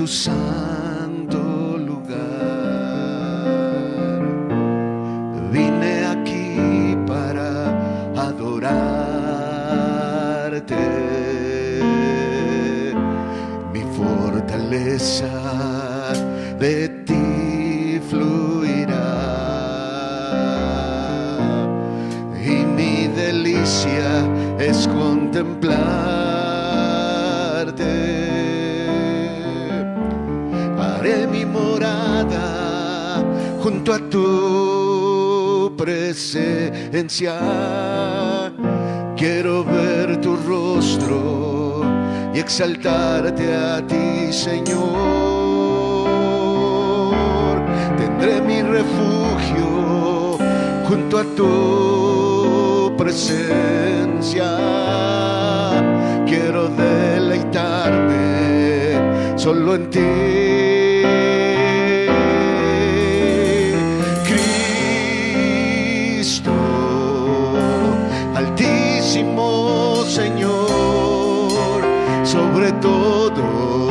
santo lugar. Vine aquí para adorarte. Mi fortaleza de ti fluirá y mi delicia es contemplarte. Haré mi morada junto a tu presencia. Quiero ver tu rostro y exaltarte a ti, Señor. Tendré mi refugio junto a tu presencia. Quiero deleitarme solo en ti. Cristo, Altísimo Señor, sobre todo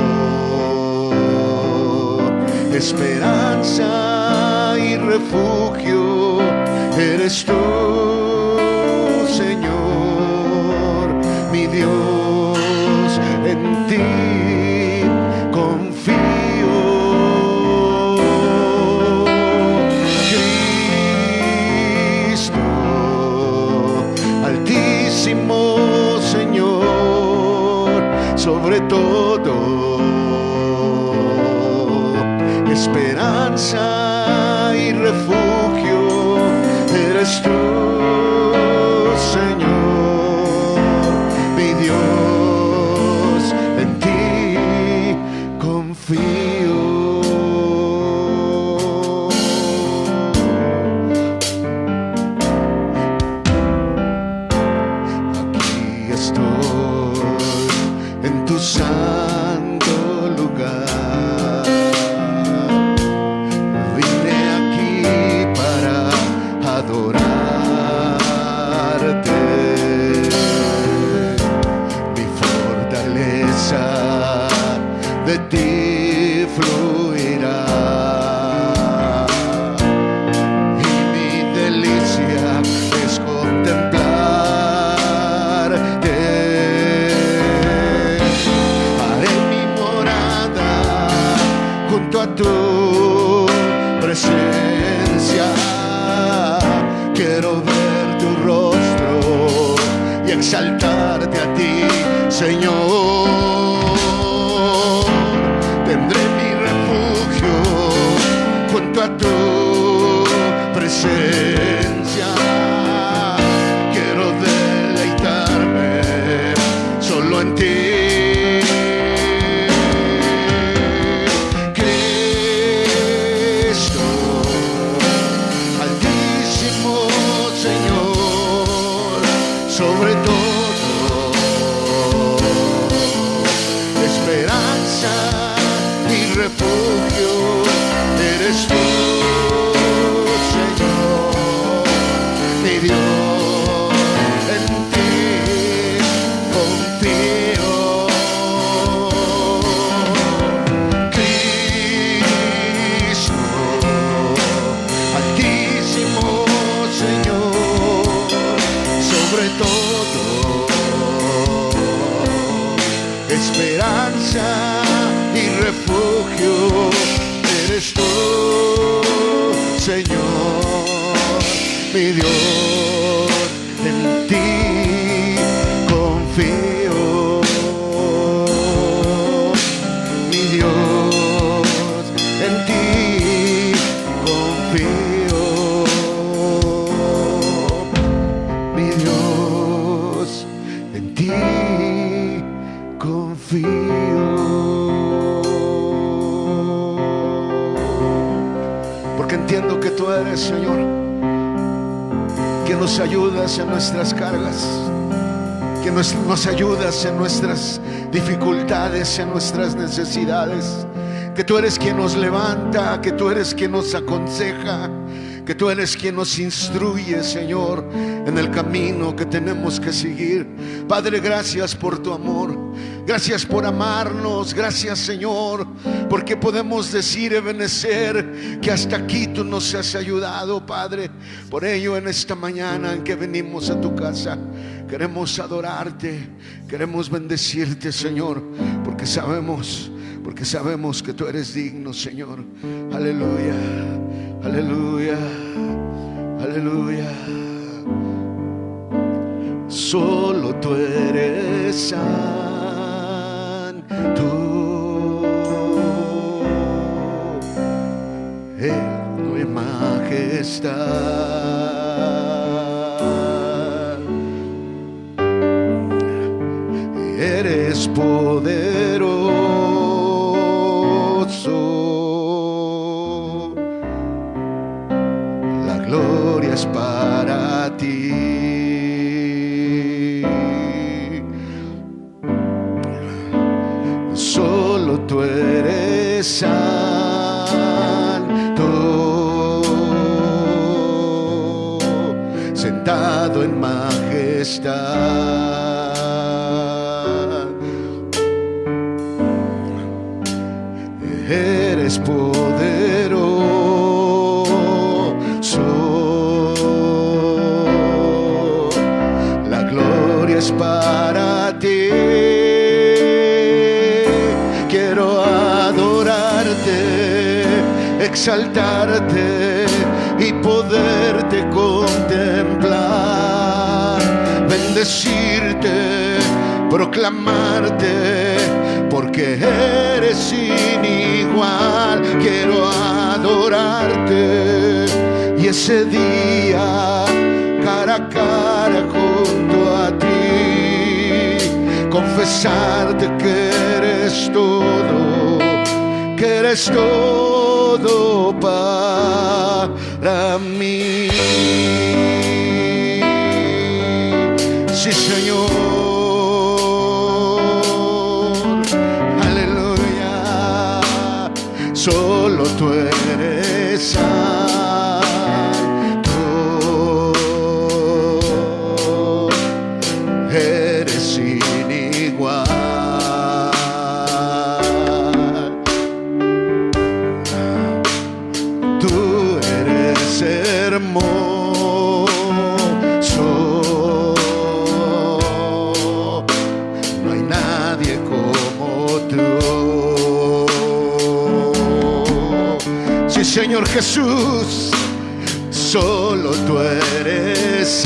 esperanza y refugio eres tú, Señor, mi Dios, en ti confío. Cristo, Altísimo Señor, sobre todo esperanza y refugio eres tú, Señor, mi Dios, en ti confío. Aquí estoy en tu santo lugar. Vine aquí para adorarte. Mi fortaleza de ti fluirá y mi delicia es contemplarte. Haré mi morada junto a tu presencia. Quiero ver tu rostro y exaltarte a ti, Señor. Tendré mi refugio junto a tu presencia. Quiero deleitarme solo en ti. Cristo, Altísimo Señor, sobre todo esperanza y refugio eres tú, Señor, mi Dios, en ti confío. Cristo, Altísimo Señor, sobre todo esperanza y refugio eres tú, Señor, mi Dios, en ti confío. Mi Dios, en ti confío. Mi Dios, en ti confío. Porque entiendo que tú eres, Señor, que nos ayudas en nuestras cargas, que nos ayudas en nuestras dificultades, en nuestras necesidades, que tú eres quien nos levanta, que tú eres quien nos aconseja, que tú eres quien nos instruye, Señor, en el camino que tenemos que seguir. Padre, gracias por tu amor, gracias por amarnos, gracias, Señor, porque podemos decir, Ebenezer, que hasta aquí tú nos has ayudado, Padre. Por ello, en esta mañana en que venimos a tu casa, queremos adorarte, queremos bendecirte, Señor, porque sabemos que tú eres digno, Señor. Aleluya, aleluya, aleluya. Solo tú eres santo, en tu majestad. Eres poderoso, la gloria es para ti. Solo tú eres santo, sentado en majestad. Eres poderoso, la gloria es para ti. Quiero adorarte, exaltarte y poderte contemplar, bendecirte, proclamarte, porque eres sin igual. Quiero adorarte y ese día cara a cara junto a ti confesarte que eres todo para mí. Sí, Señor. Solo tú eres santo, eres sin igual. Tú eres hermoso, no hay nadie como tú. Señor Jesús, solo tú eres santo,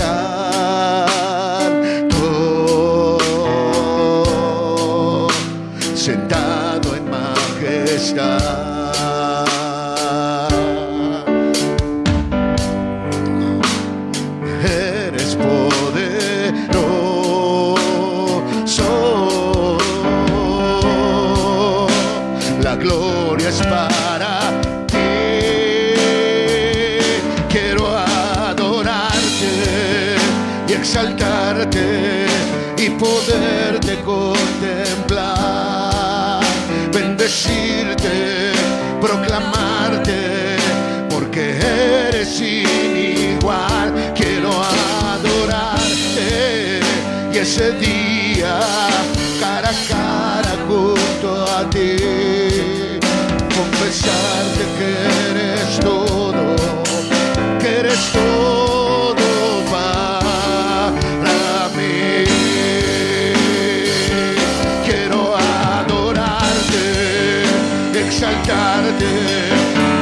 sentado en majestad. Eres poderoso, la gloria es para exaltarte y poderte contemplar, bendecirte, proclamarte, porque eres sin igual. Quiero adorarte y ese día cara a cara junto a ti confesarte que eres todo para mí. Quiero adorarte, exaltarte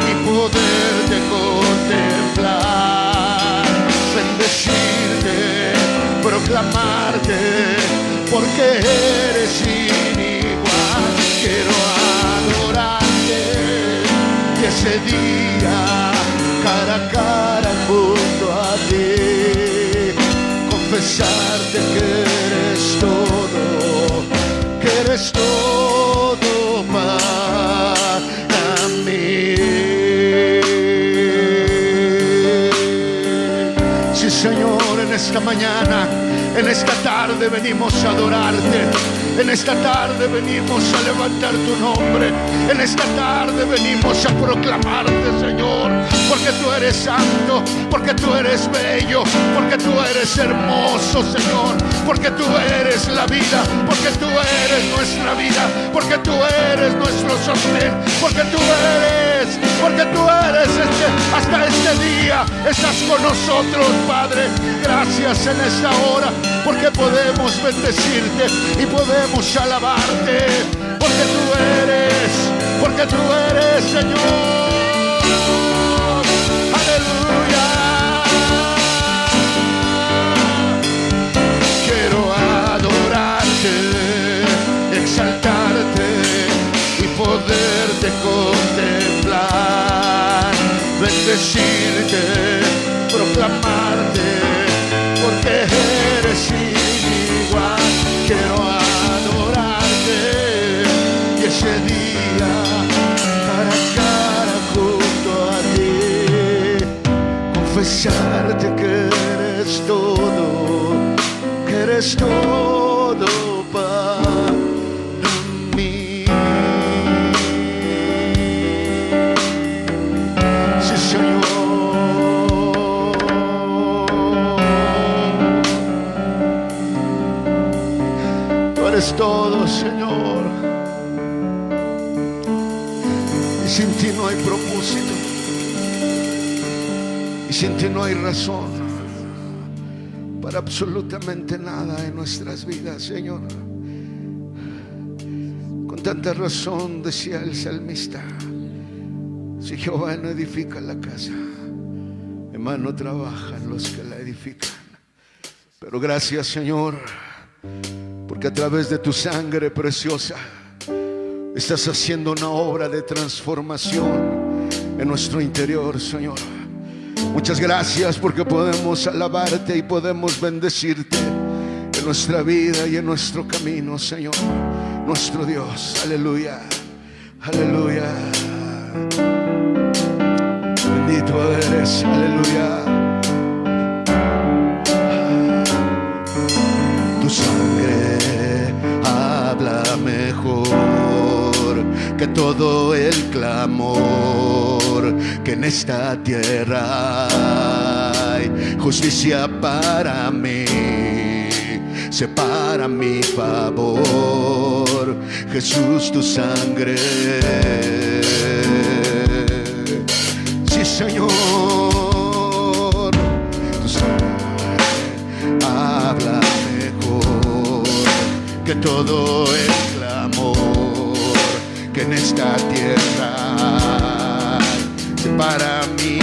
y poderte contemplar, bendecirte, proclamarte, porque eres sin igual. Quiero adorarte y ese día cara a cara junto a ti confesarte que eres todo para mí. Sí, Señor, en esta mañana, en esta tarde venimos a adorarte, En esta tarde venimos a levantar tu nombre. En esta tarde venimos a proclamarte, Señor, porque tú eres santo, porque tú eres bello, porque tú eres hermoso, Señor, porque tú eres la vida, porque tú eres nuestra vida, porque tú eres nuestro sostén, porque tú eres hasta este día estás con nosotros, Padre. Gracias en esta hora, porque podemos bendecirte y podemos alabarte, porque tú eres, Señor. Aleluya. Quiero adorarte, exaltarte y poderte contemplar, bendecirte, proclamarte, porque eres inigual. Quiero adorarte y ese día cara a cara junto a ti confesarte que eres todo para mí. Sí, Señor. Tú eres todo, Señor. Y sin ti no hay propósito. Y sin ti no hay razón para absolutamente nada en nuestras vidas, Señor. Con tanta razón decía el salmista: si Jehová no edifica la casa, en vano trabajan los que la edifican. Pero gracias, Señor, porque a través de tu sangre preciosa estás haciendo una obra de transformación en nuestro interior, Señor. Muchas gracias porque podemos alabarte y podemos bendecirte en nuestra vida y en nuestro camino, Señor, nuestro Dios. Aleluya, aleluya. Bendito eres, aleluya. Tu sangre habla mejor que todo el clamor que en esta tierra hay. Justicia para mí, separa mi favor. Jesús, tu sangre, sí, Señor, tu sangre habla mejor que todo el clamor que en esta tierra para mí,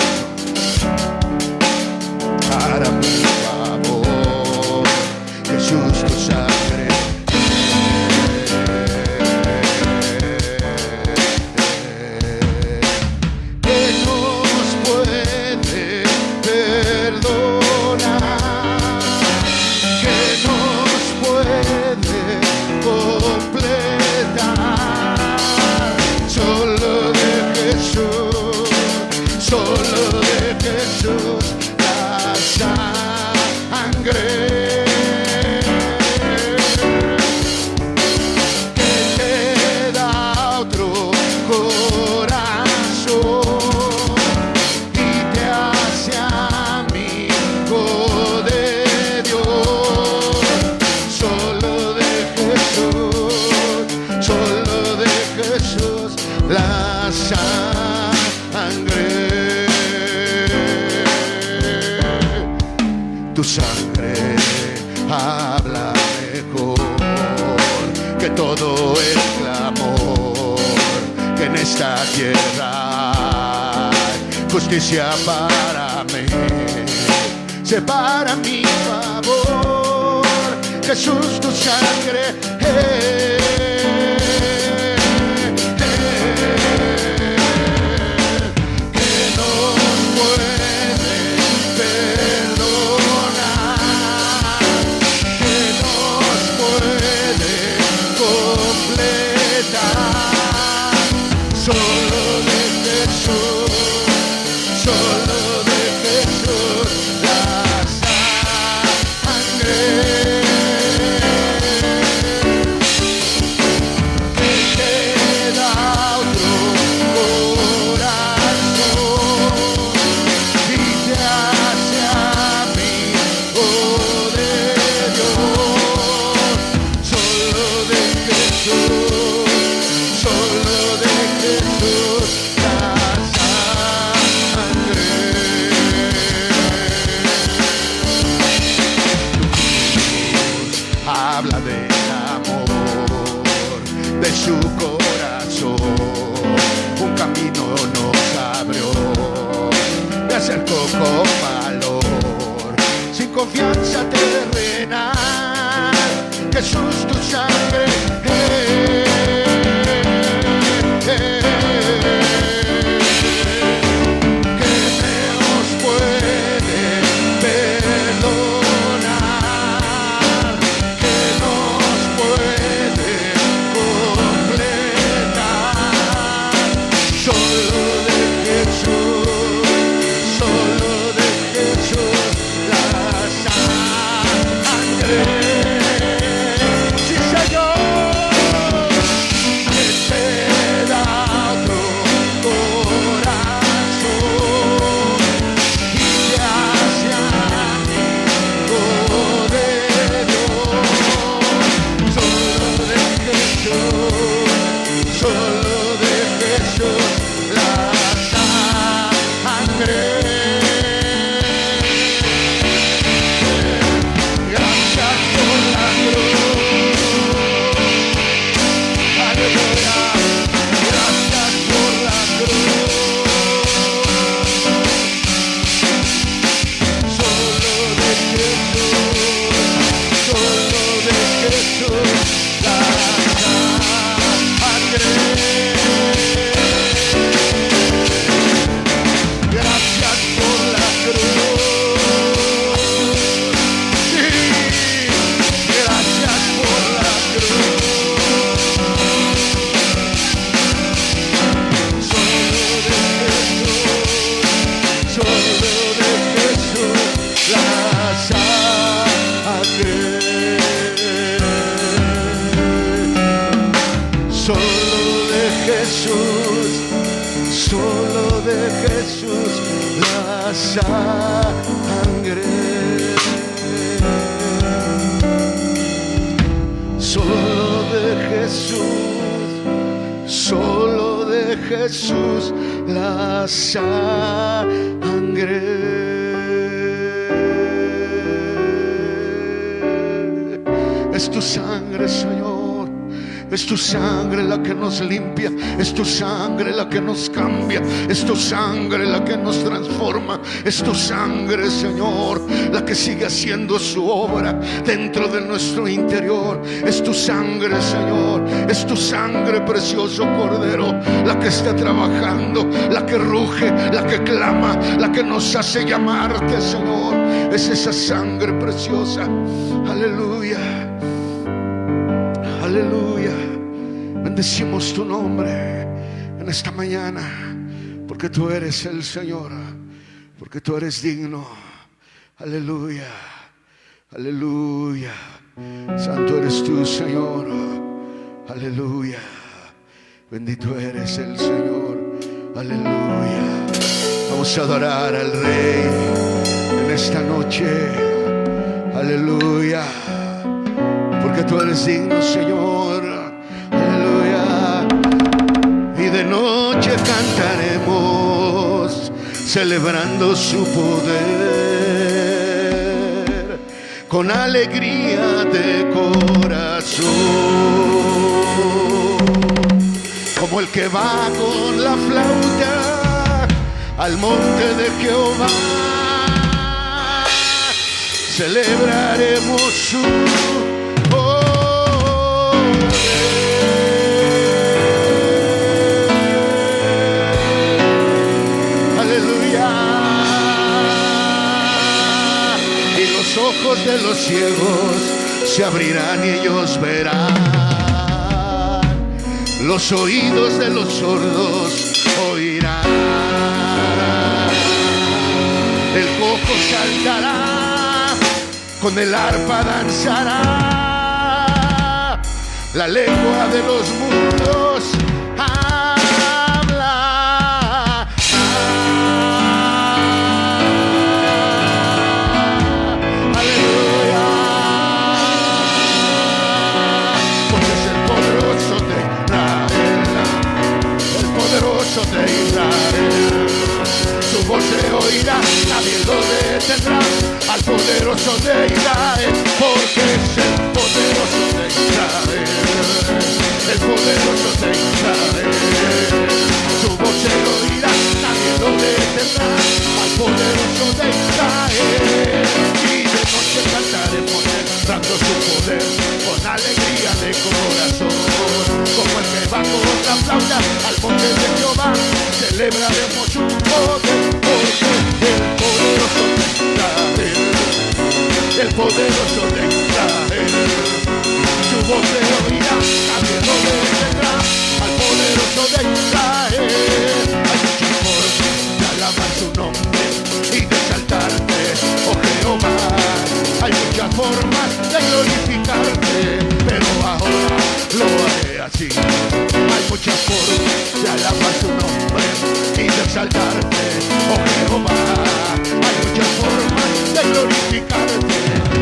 para mi favor. Jesús, tu sangre que nos puede perdonar, que nos puede completar. Solo de Jesús, solo de Jesús, la sangre que te da otro corazón y te hace amigo de Dios. Solo de Jesús, la sangre. Tu sangre habla mejor que todo el clamor que en esta tierra hay. Justicia para mí, separa mi favor. Jesús, tu sangre acerco con valor, sin confianza terrenal. Jesús, tu sangre Jesús, la sangre. Es tu sangre, Señor. Es tu sangre la que nos limpia, es tu sangre la que nos cambia, es tu sangre la que nos transforma, es tu sangre, Señor, la que sigue haciendo su obra dentro de nuestro interior. Es tu sangre, Señor, es tu sangre, precioso Cordero, la que está trabajando, la que ruge, la que clama, la que nos hace llamarte, Señor. Es esa sangre preciosa. Aleluya. Aleluya. Bendecimos tu nombre en esta mañana, porque tú eres el Señor, porque tú eres digno. Aleluya. Aleluya. Santo eres tú, Señor. Aleluya. Bendito eres el Señor. Aleluya. Vamos a adorar al Rey en esta noche. Aleluya. Porque tú eres digno, Señor. Aleluya. Y de noche cantaremos, celebrando su poder, con alegría de corazón, como el que va con la flauta al monte de Jehová. Celebraremos su ojos de los ciegos se abrirán y ellos verán, los oídos de los sordos oirán, el cojo saltará, con el arpa danzará, la lengua de los mudos de Israel. Su voz se oirá, nadie lo detendrá, al poderoso de Israel, porque es el poderoso de Israel, el poderoso de Israel. Su voz se oirá, nadie lo detendrá, al poderoso poderoso de Israel. Y de noche cantaremos mostrando su poder con alegría de corazón. Como el que va con la flauta al monte de Jehová, celebraremos su poder, porque el poderoso de Israel, su voz se oirá, nadie lo detendrá, al poderoso de Israel. Hay muchas formas de alabar su nombre y de exaltarte, oh Jehová. Hay muchas formas de glorificarte, pero ahora lo haré así. Hay muchas formas de alabar su nombre y de exaltarte, oh Jehová. Hay muchas formas de glorificarte,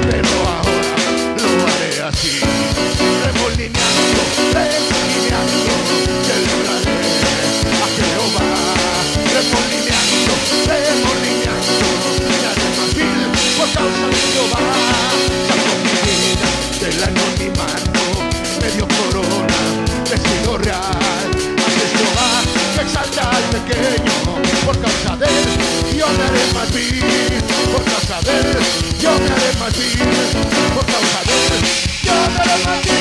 pero ahora lo haré así. Remolineando, remolineando, celebraré a Jehová. Remolineando, remolineando, me haré más vil por causa de Jehová. Sacó mi vida del anonimato, me dio corona, vestido real. Así es Jehová que exalta al pequeño, por causa de él yo me haré más vil. Por causa de él yo me haré más vil. Por causa de él yo me haré más vil.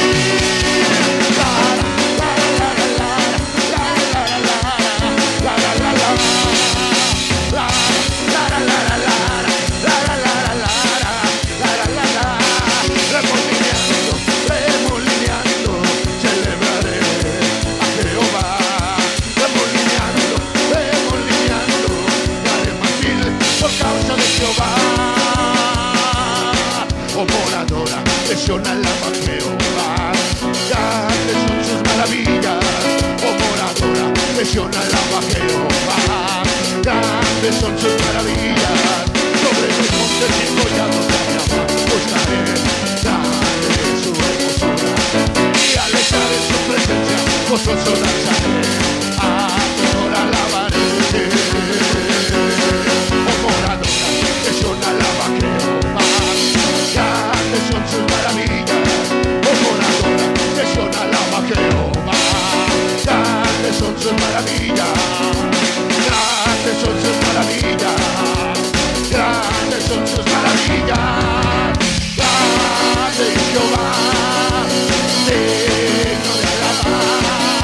Remolineando, celebraré a Jehová. Remolineando, me haré más vil por causa de Jehová. Oh moradora, lesiona alaba a Jehová. Grandes son sus maravillas. Oh moradora, lesiona alaba a Jehová. Grandes son sus maravillas. Sobre los montes y collados de Jehová buscaré. Grande es su hermosura y al estar en su presencia gozoso danzaré. A Señor alabaré. Oh moradora, lesiona alaba a Jehová. Grandes son sus maravillas. Oh moradora, lesiona alaba a Jehová. Grandes son sus maravillas. Grandes son sus maravillas. Grandes son sus maravillas. Grande es Jehová, digno de alabar.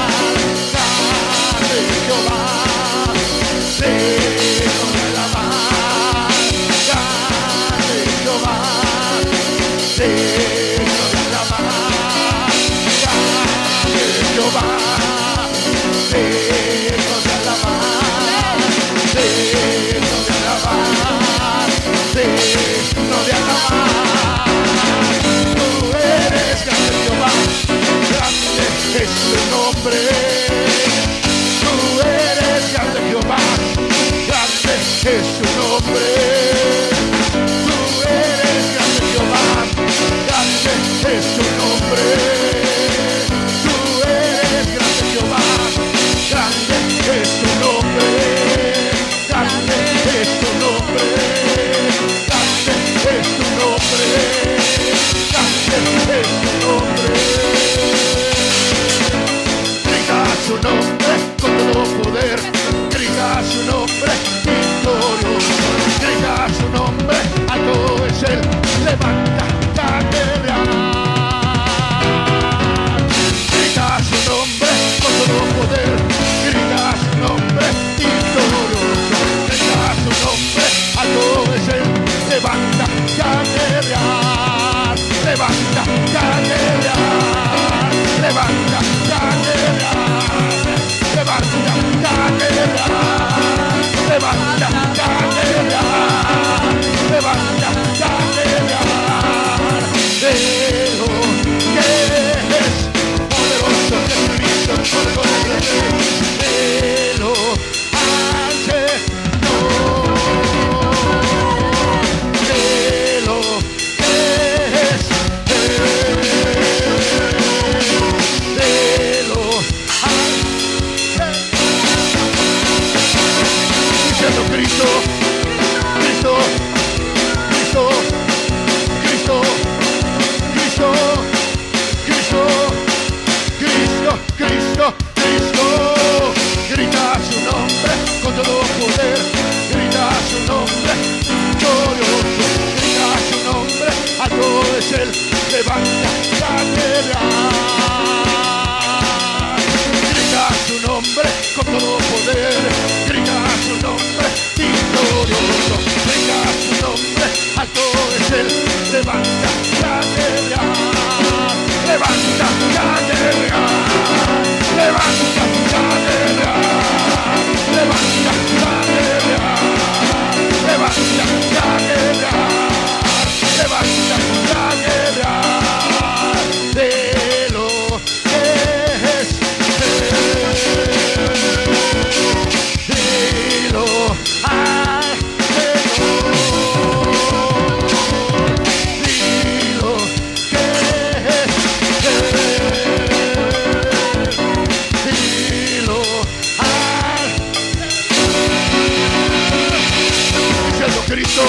Cristo,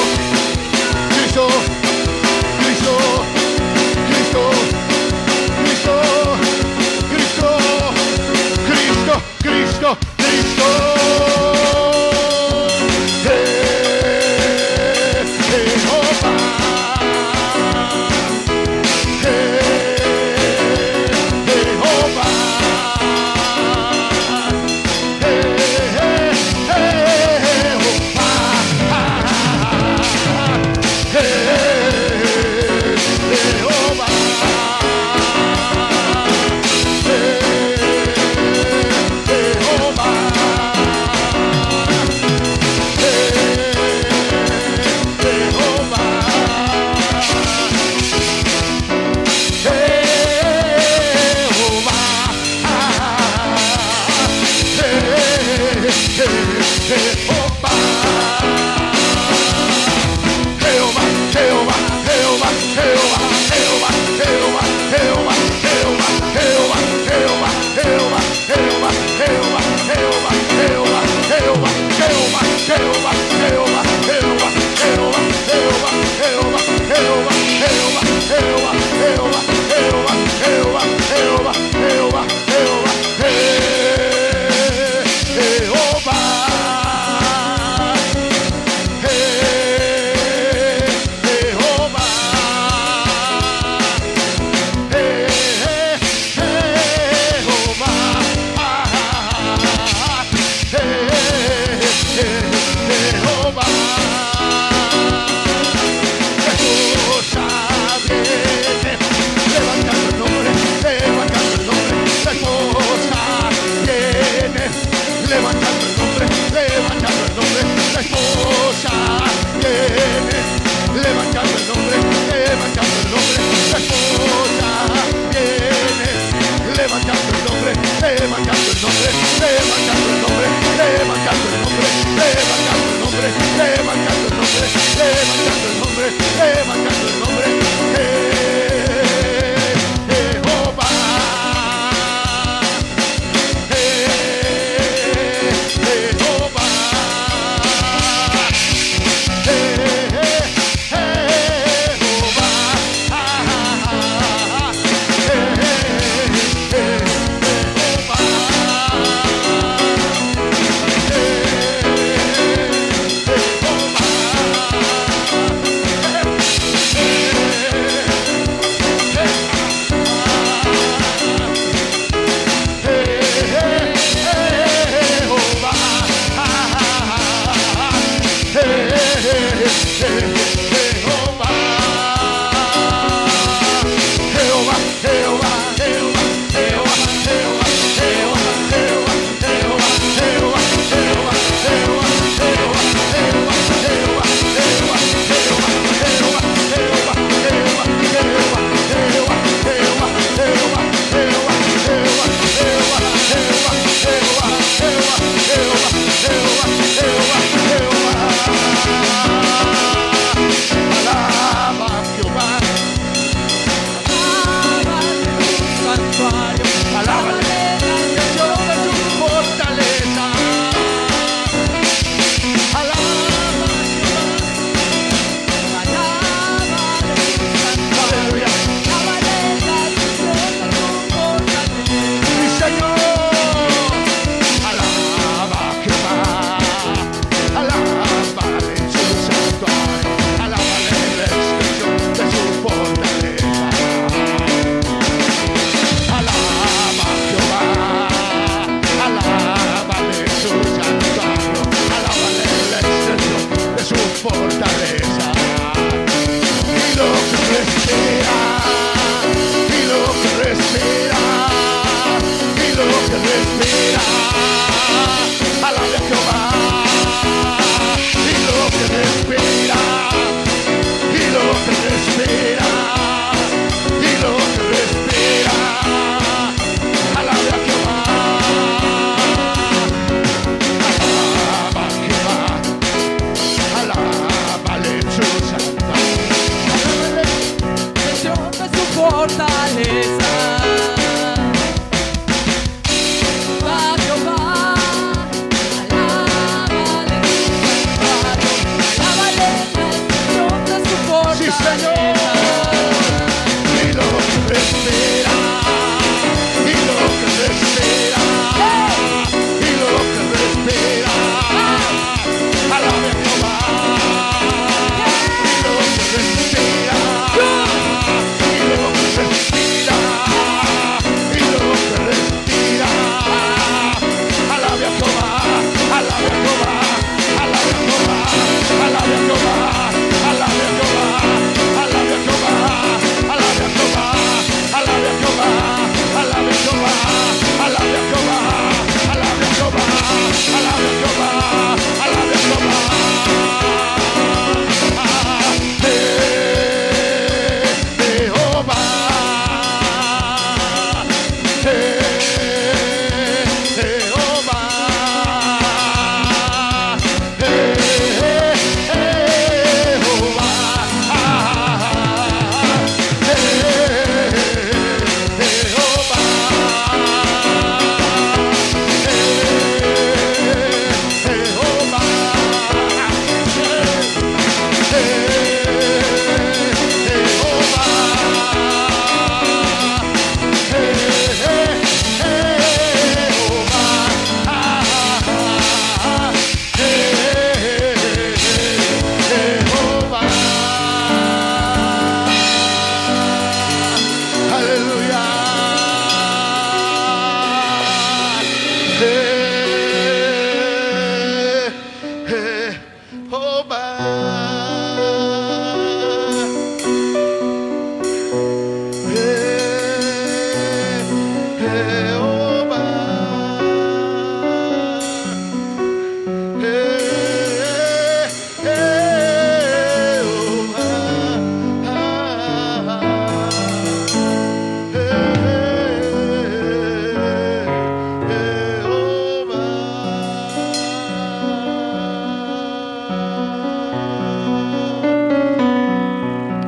Cristo, Cristo, Cristo, Cristo, Cristo, Cristo, Cristo, Cristo. Jehová, Jehová, Jehová.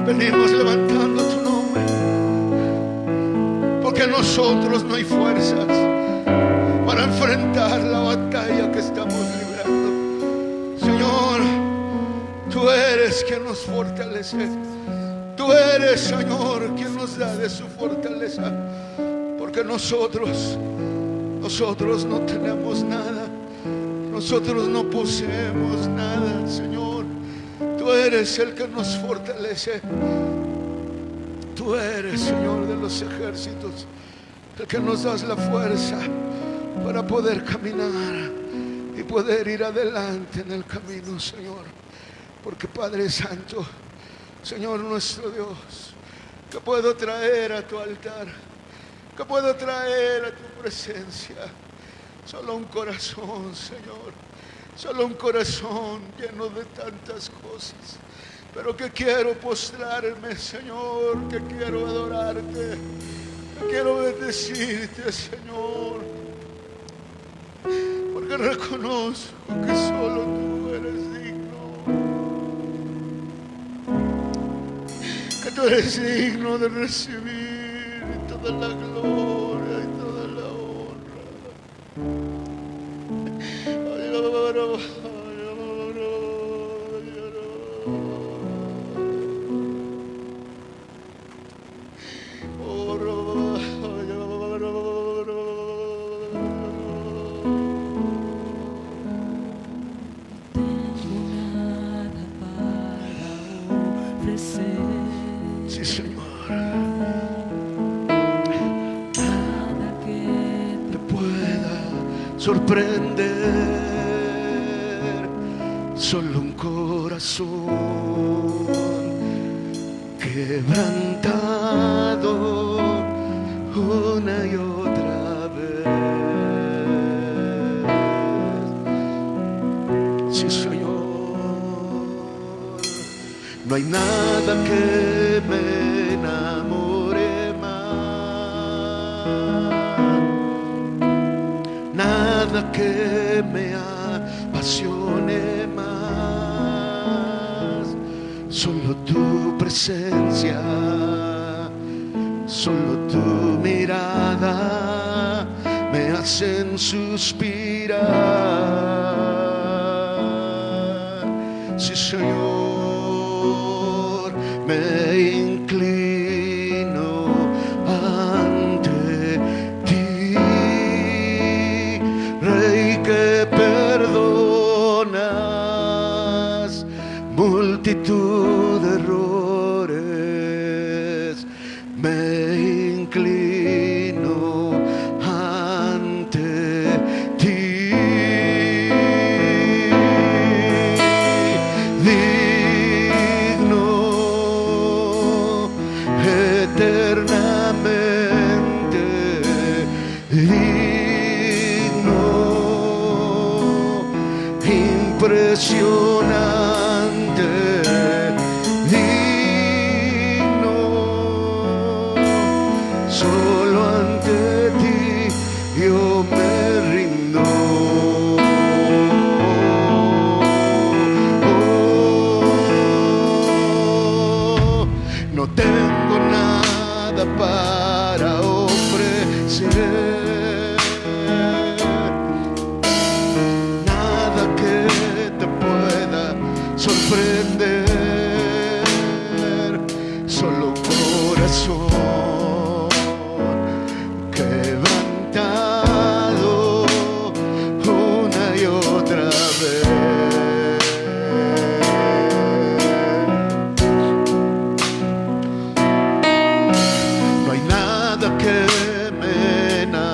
Venimos levantando tu nombre, porque nosotros no hay fuerzas para enfrentar la batalla que estamos librando. Señor, tú eres quien nos fortalece. Tú eres, Señor, quien nos da de su fortaleza, porque nosotros no tenemos nada, nosotros no poseemos nada, Señor. Tú eres el que nos fortalece. Tú eres, Señor de los ejércitos, el que nos das la fuerza para poder caminar y poder ir adelante en el camino, Señor. Porque Padre Santo, Señor nuestro Dios, que puedo traer a tu altar, que puedo traer a tu presencia, solo un corazón, Señor. Solo un corazón lleno de tantas cosas, pero que quiero postrarme, Señor, que quiero adorarte, que quiero bendecirte, Señor, porque reconozco que solo tú eres digno, que tú eres digno de recibir toda la gloria y toda la honra. Sí, Señor. Nada que te pueda sorprender, solo un corazón quebrantado una y otra vez. Sí, Señor. No hay nada que me enamore más, nada que me apasione más. Solo tu presencia, solo tu mirada me hacen suspirar. Sí, Señor, me inclino ante ti, Rey que perdonas multitud de errores. Me inclino ante ti, digno eternamente, digno, impresionante, digno, solo ante ti yo me rindo. No tengo nada para ofrecer, nada que te pueda sorprender, solo un corazón quebrantado una y otra vez. No hay nada que me enamore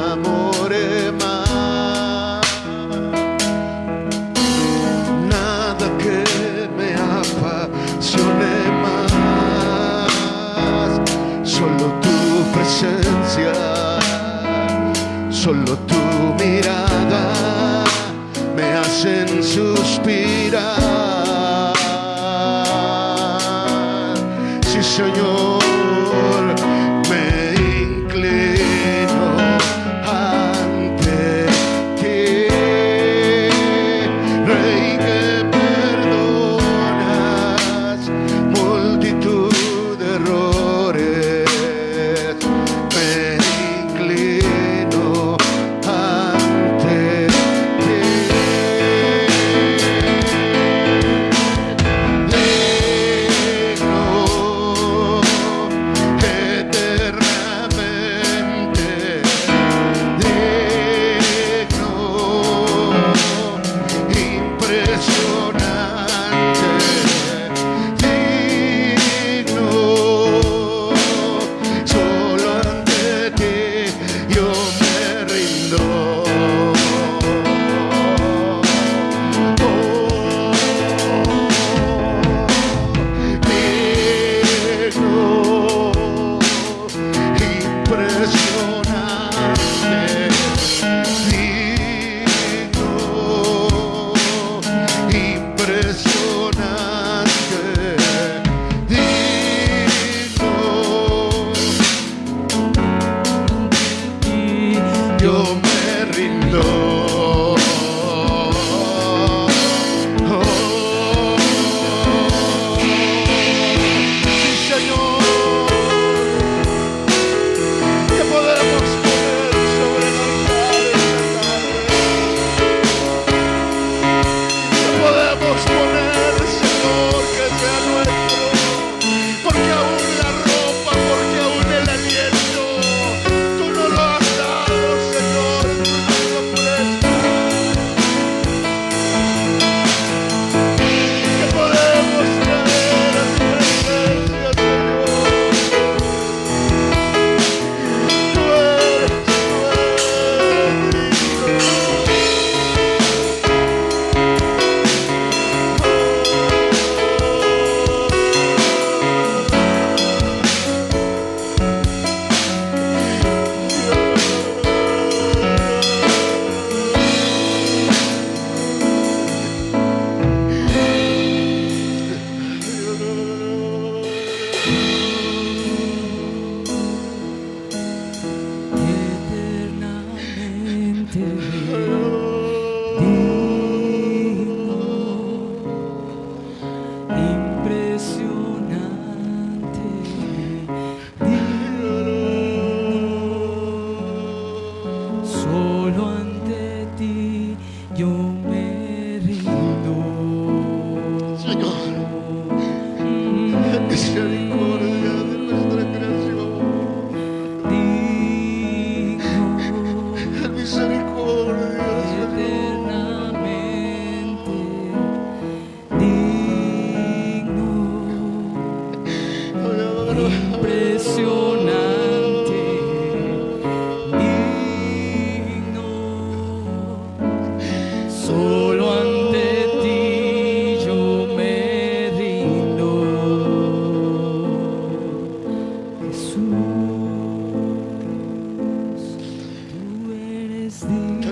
Solo tu mirada me hacen suspirar. Sí, Señor, me inclino ante ti, Rey que perdonas multitud de errores. Me inclino ante ti.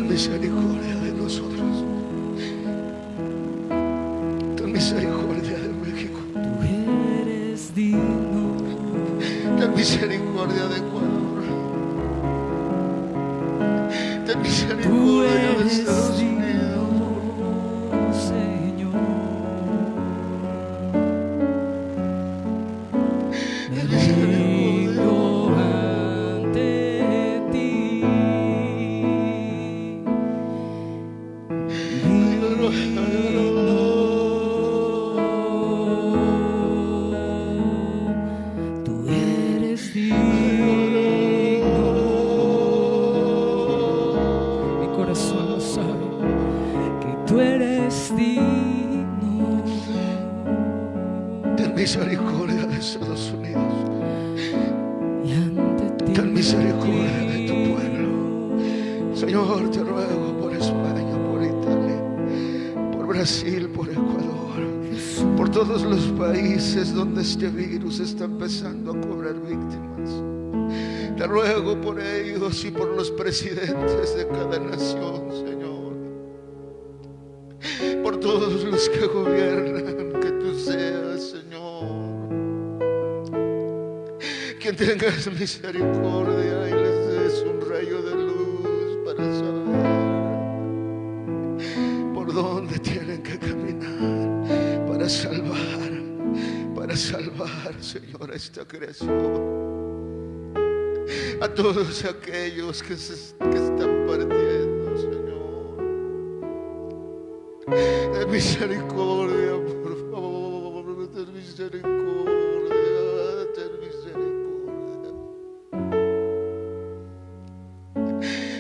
misericordia de nosotros. Ten misericordia de México. Tú eres digno. Ten misericordia de Ecuador. Ten misericordia de Estados Unidos, Señor. ten misericordia. Ante ti. Tú eres digno. Mi corazón lo sabe que tú eres digno. Ten misericordia de Estados Unidos. Y ante ti, Ten misericordia de tu pueblo. Señor, te ruego por España, por Italia, por Brasil, por Ecuador, por todos los países donde este virus está empezando a cobrar víctimas. Te ruego por ellos y por los presidentes de cada nación, Señor. Por todos los que gobiernan, que tú seas, Señor, quien tengas misericordia y les des un rayo de luz para saber por dónde tienen que caminar para salvar, Señor, a esta creación. A todos aquellos que están partiendo, Señor, ten misericordia, por favor, ten misericordia, ten misericordia,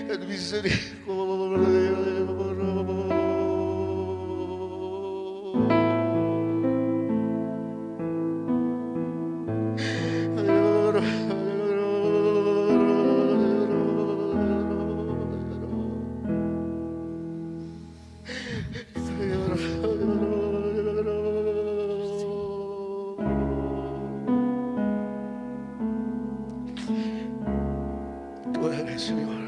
ten misericordia, por favor. Tú eres, Señor,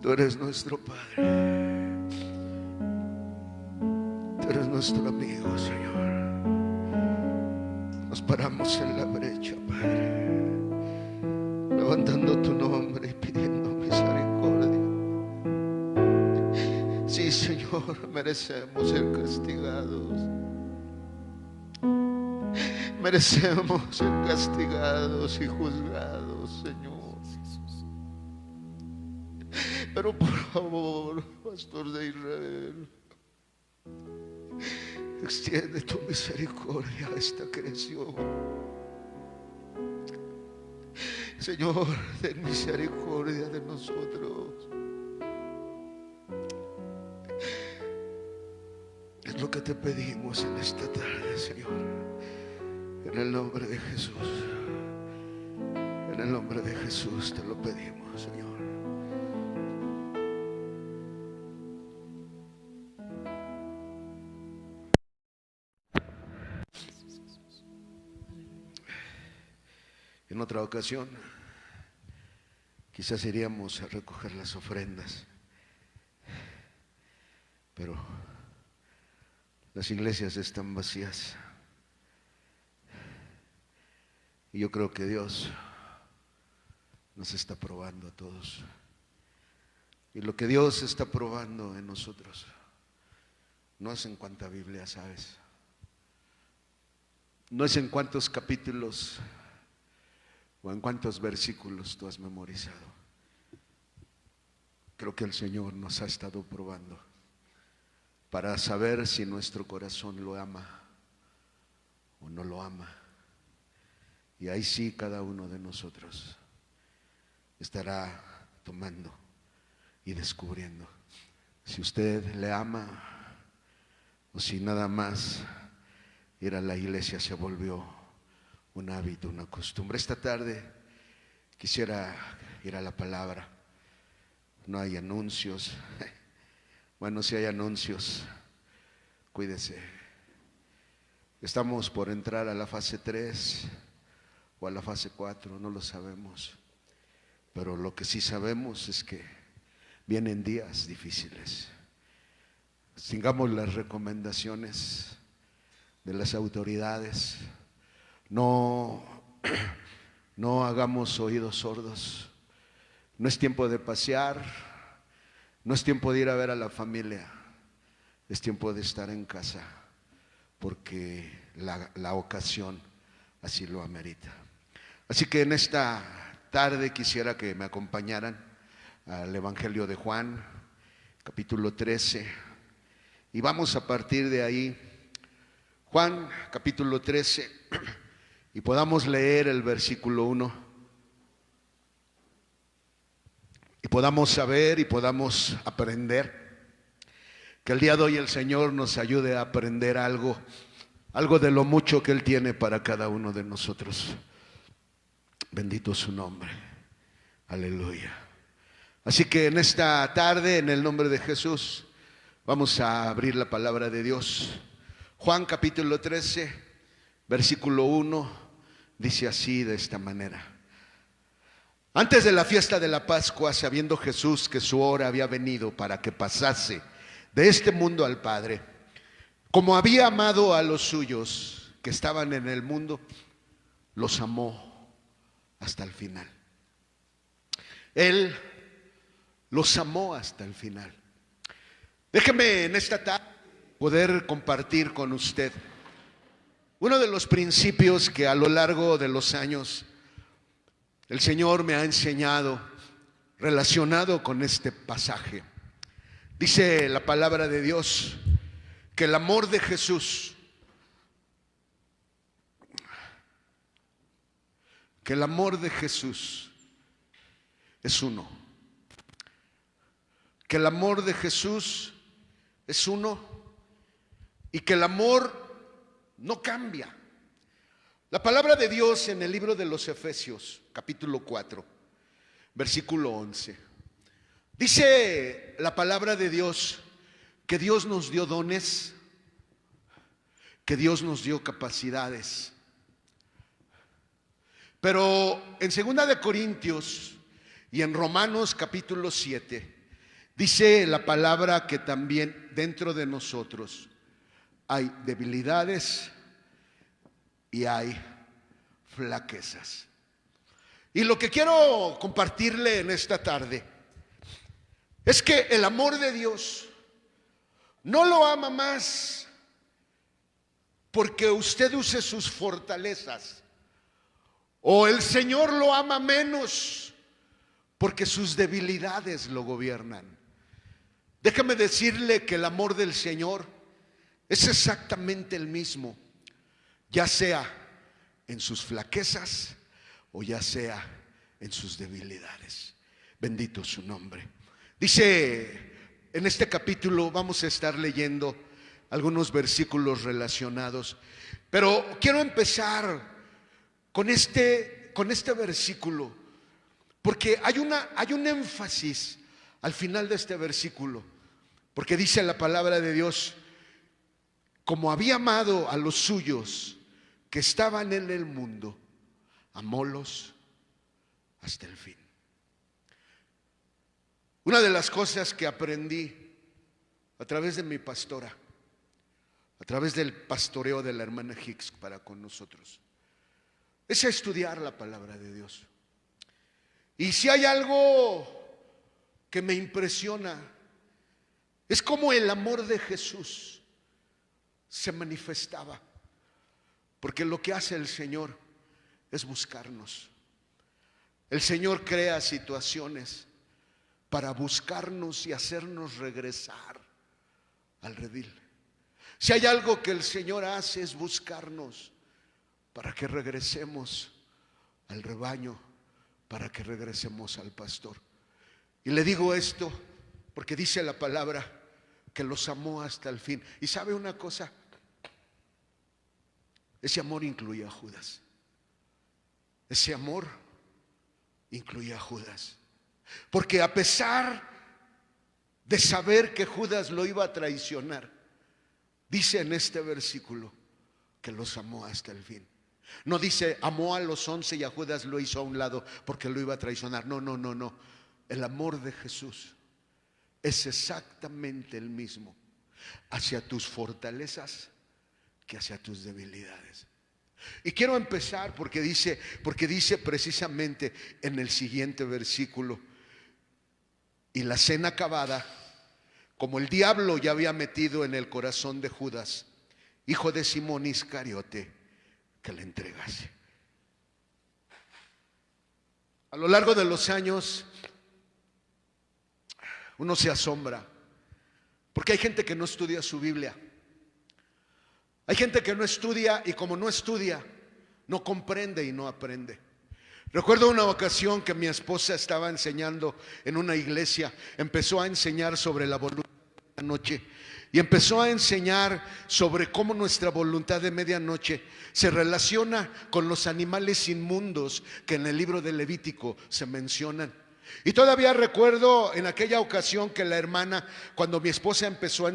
tú eres nuestro Padre, tú eres nuestro amigo, Señor. Nos paramos en la brecha, Padre, levantando tu nombre y pidiendo misericordia. Sí, Señor, merecemos ser castigados. Merecemos ser castigados y juzgados, Señor. Pero por favor, Pastor de Israel, extiende tu misericordia a esta creación. Señor, ten misericordia de nosotros. Es lo que te pedimos en esta tarde, Señor. En el nombre de Jesús. En el nombre de Jesús te lo pedimos, Señor. En otra ocasión, quizás iríamos a recoger las ofrendas, pero las iglesias están vacías. Y yo creo que Dios nos está probando a todos. Y lo que Dios está probando en nosotros no es en cuánta Biblia sabes, no es en cuántos capítulos o en cuántos versículos tú has memorizado. Creo que el Señor nos ha estado probando para saber si nuestro corazón lo ama o no lo ama. Y ahí sí cada uno de nosotros estará tomando y descubriendo si usted le ama o si nada más ir a la iglesia se volvió un hábito, una costumbre. Esta tarde quisiera ir a la palabra. No hay anuncios. Bueno, si hay anuncios, cuídese. Estamos por entrar a la fase 3 o a la fase 4, no lo sabemos. Pero lo que sí sabemos es que vienen días difíciles. Sigamos las recomendaciones de las autoridades. No hagamos oídos sordos. No es tiempo de pasear, no es tiempo de ir a ver a la familia, es tiempo de estar en casa, porque la ocasión así lo amerita. Así que en esta tarde quisiera que me acompañaran al Evangelio de Juan, capítulo 13, y vamos a partir de ahí, Juan capítulo 13, y podamos leer el versículo 1, y podamos saber y podamos aprender, que el día de hoy el Señor nos ayude a aprender algo de lo mucho que Él tiene para cada uno de nosotros. Bendito su nombre, aleluya. Así que en esta tarde, en el nombre de Jesús, vamos a abrir la palabra de Dios. Juan capítulo 13, versículo 1, dice así de esta manera: Antes de la fiesta de la Pascua, sabiendo Jesús que su hora había venido para que pasase de este mundo al Padre, como había amado a los suyos que estaban en el mundo, los amó hasta el final. Él los amó hasta el final. Déjeme en esta tarde poder compartir con usted uno de los principios que a lo largo de los años el Señor me ha enseñado relacionado con este pasaje. Dice la palabra de Dios que el amor de Jesús, es uno. Que el amor de Jesús es uno y que el amor no cambia. La palabra de Dios en el libro de los Efesios, capítulo 4, versículo 11. Dice la palabra de Dios que Dios nos dio dones, que Dios nos dio capacidades. Pero en 2 de Corintios y en Romanos capítulo 7, dice la palabra que también dentro de nosotros hay debilidades y hay flaquezas. Y lo que quiero compartirle en esta tarde es que el amor de Dios no lo ama más porque usted use sus fortalezas, o el Señor lo ama menos porque sus debilidades lo gobiernan. Déjame decirle que el amor del Señor es exactamente el mismo, ya sea en sus flaquezas o ya sea en sus debilidades. Bendito su nombre. Dice en este capítulo, vamos a estar leyendo algunos versículos relacionados, pero quiero empezar con este versículo, porque hay un énfasis al final de este versículo, porque dice la palabra de Dios, como había amado a los suyos que estaban en el mundo, amólos hasta el fin. Una de las cosas que aprendí a través de mi pastora, a través del pastoreo de la hermana Hicks para con nosotros, es estudiar la palabra de Dios. Y si hay algo que me impresiona, es como el amor de Jesús se manifestaba. Porque lo que hace el Señor es buscarnos. El Señor crea situaciones para buscarnos y hacernos regresar al redil. Si hay algo que el Señor hace es buscarnos para que regresemos al rebaño, para que regresemos al pastor. Y le digo esto porque dice la palabra que los amó hasta el fin. Y sabe una cosa, ese amor incluía a Judas. Ese amor incluía a Judas. Porque a pesar de saber que Judas lo iba a traicionar, dice en este versículo que los amó hasta el fin. No dice amó a los 11 y a Judas lo hizo a un lado porque lo iba a traicionar. No. El amor de Jesús es exactamente el mismo hacia tus fortalezas que hacia tus debilidades. Y quiero empezar porque dice precisamente en el siguiente versículo: y la cena acabada, como el diablo ya había metido en el corazón de Judas, hijo de Simón Iscariote, que le entregase. A lo largo de los años uno se asombra porque hay gente que no estudia su Biblia. Hay gente que no estudia y como no estudia, no comprende y no aprende. Recuerdo una ocasión que mi esposa estaba enseñando en una iglesia, empezó a enseñar sobre la voluntad de medianoche y empezó a enseñar sobre cómo nuestra voluntad de medianoche se relaciona con los animales inmundos que en el libro de Levítico se mencionan. Y todavía recuerdo en aquella ocasión que la hermana, cuando mi esposa empezó a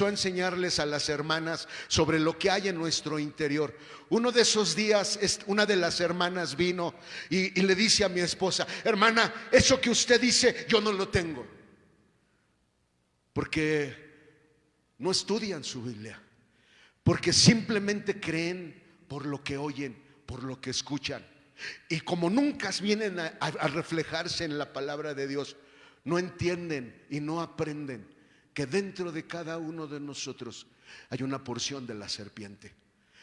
enseñarles a las hermanas sobre lo que hay en nuestro interior. Uno de esos días, una de las hermanas vino y le dice a mi esposa: hermana, eso que usted dice, yo no lo tengo. Porque no estudian su Biblia, porque simplemente creen por lo que oyen, por lo que escuchan. Y como nunca vienen a reflejarse en la palabra de Dios, no entienden y no aprenden que dentro de cada uno de nosotros hay una porción de la serpiente.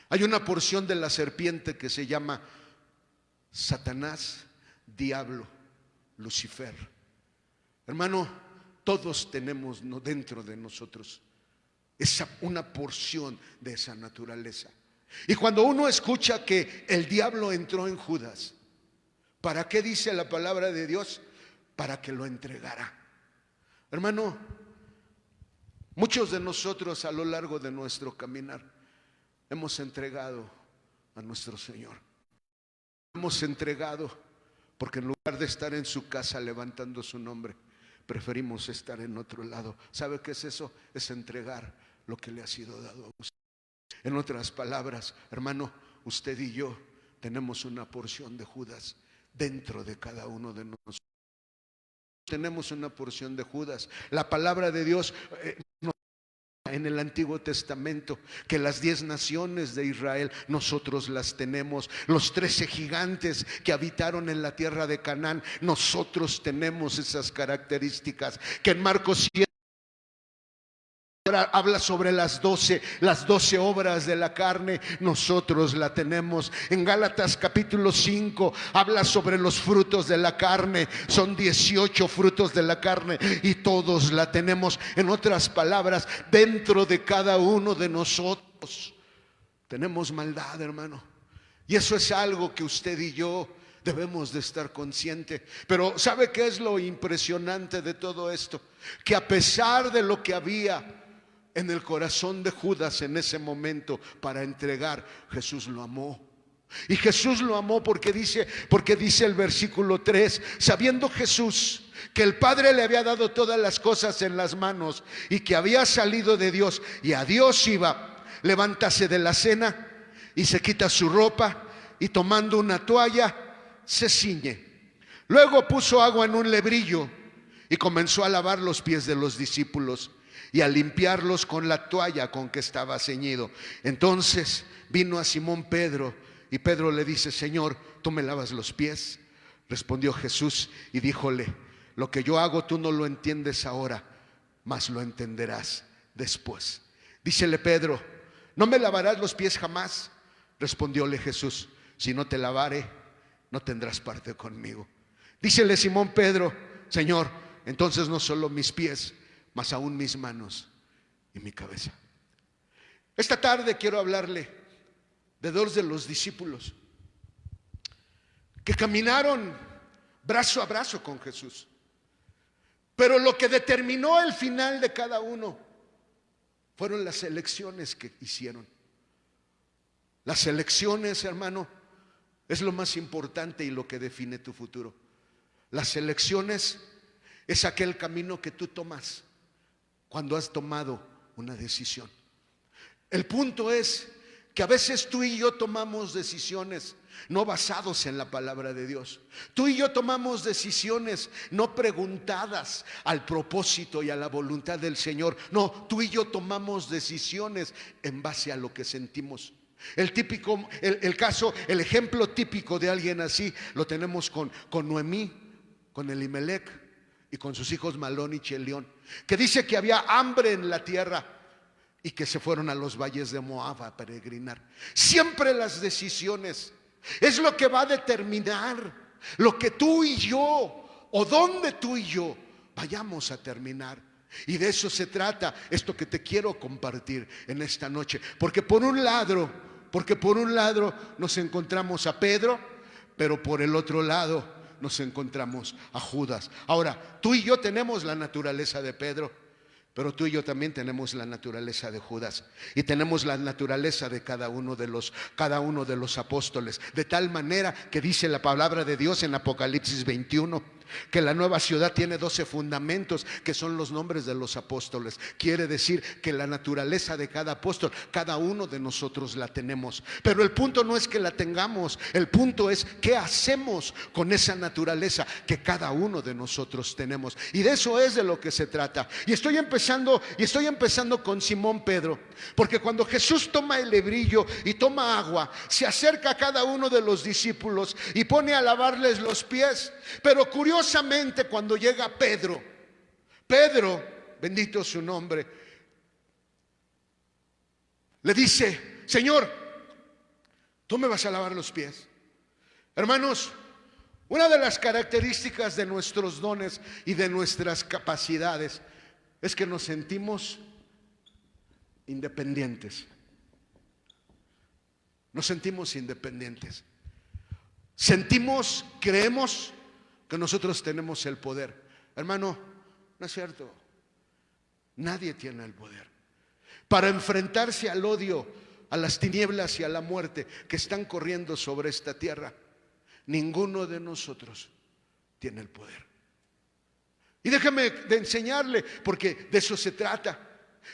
Hay una porción de la serpiente que se llama Satanás, diablo, Lucifer. Hermano, todos tenemos dentro de nosotros una porción de esa naturaleza. Y cuando uno escucha que el diablo entró en Judas, ¿para qué dice la palabra de Dios? Para que lo entregara. Hermano, muchos de nosotros a lo largo de nuestro caminar hemos entregado a nuestro Señor. Hemos entregado porque en lugar de estar en su casa levantando su nombre, preferimos estar en otro lado. ¿Sabe qué es eso? Es entregar lo que le ha sido dado a usted. En otras palabras, hermano, usted y yo tenemos una porción de Judas dentro de cada uno de nosotros. Tenemos una porción de Judas. La palabra de Dios en el Antiguo Testamento que las 10 naciones de Israel nosotros las tenemos. Los 13 gigantes que habitaron en la tierra de Canaán, nosotros tenemos esas características. Que en Marcos 7 habla sobre las 12 obras de la carne, nosotros la tenemos. En Gálatas capítulo 5 habla sobre los frutos de la carne, son 18 frutos de la carne y todos la tenemos. En otras palabras, dentro de cada uno de nosotros tenemos maldad, hermano, y eso es algo que usted y yo debemos de estar conscientes. Pero ¿sabe qué es lo impresionante de todo esto? Que a pesar de lo que había en el corazón de Judas en ese momento para entregar, Jesús lo amó. Y Jesús lo amó porque dice el versículo 3: sabiendo Jesús que el Padre le había dado todas las cosas en las manos y que había salido de Dios y a Dios iba, levántase de la cena y se quita su ropa y tomando una toalla se ciñe. Luego puso agua en un lebrillo y comenzó a lavar los pies de los discípulos y a limpiarlos con la toalla con que estaba ceñido. Entonces vino a Simón Pedro y Pedro le dice: Señor, ¿tú me lavas los pies? Respondió Jesús y díjole: lo que yo hago tú no lo entiendes ahora, mas lo entenderás después. Dícele Pedro: ¿no me lavarás los pies jamás? Respondióle Jesús: si no te lavare, no tendrás parte conmigo. Dícele Simón Pedro: Señor, entonces no solo mis pies, mas aún mis manos y mi cabeza. Esta tarde quiero hablarle de 2 de los discípulos que caminaron brazo a brazo con Jesús, pero lo que determinó el final de cada uno fueron las elecciones que hicieron. Las elecciones, hermano, es lo más importante y lo que define tu futuro. Las elecciones es aquel camino que tú tomas cuando has tomado una decisión. El punto es que a veces tú y yo tomamos decisiones no basados en la palabra de Dios. Tú y yo tomamos decisiones no preguntadas al propósito y a la voluntad del Señor. No, tú y yo tomamos decisiones en base a lo que sentimos. El ejemplo típico de alguien así lo tenemos con Noemí, con Elimelec y con sus hijos Malón y Chelión, que dice que había hambre en la tierra y que se fueron a los valles de Moab a peregrinar. Siempre las decisiones es lo que va a determinar lo que tú y yo, o dónde tú y yo vayamos a terminar. Y de eso se trata esto que te quiero compartir en esta noche. Porque por un lado nos encontramos a Pedro, pero por el otro lado nos encontramos a Judas. Ahora, tú y yo tenemos la naturaleza de Pedro, pero tú y yo también tenemos la naturaleza de Judas, y tenemos la naturaleza de cada uno de los apóstoles, de tal manera que dice la palabra de Dios en Apocalipsis 21 que la nueva ciudad tiene 12 fundamentos, que son los nombres de los apóstoles. Quiere decir que la naturaleza de cada apóstol, cada uno de nosotros la tenemos. Pero el punto no es que la tengamos, el punto es qué hacemos con esa naturaleza que cada uno de nosotros tenemos. Y de eso es de lo que se trata. Y estoy empezando con Simón Pedro, porque cuando Jesús toma el lebrillo y toma agua, se acerca a cada uno de los discípulos y pone a lavarles los pies. Pero curiosamente, cuando llega Pedro, bendito su nombre, le dice: Señor, ¿tú me vas a lavar los pies? Hermanos, una de las características de nuestros dones y de nuestras capacidades es que nos sentimos independientes. Nos sentimos independientes. Creemos que nosotros tenemos el poder. Hermano, no es cierto. Nadie tiene el poder para enfrentarse al odio, a las tinieblas y a la muerte que están corriendo sobre esta tierra. Ninguno de nosotros tiene el poder. Y déjame de enseñarle, porque de eso se trata.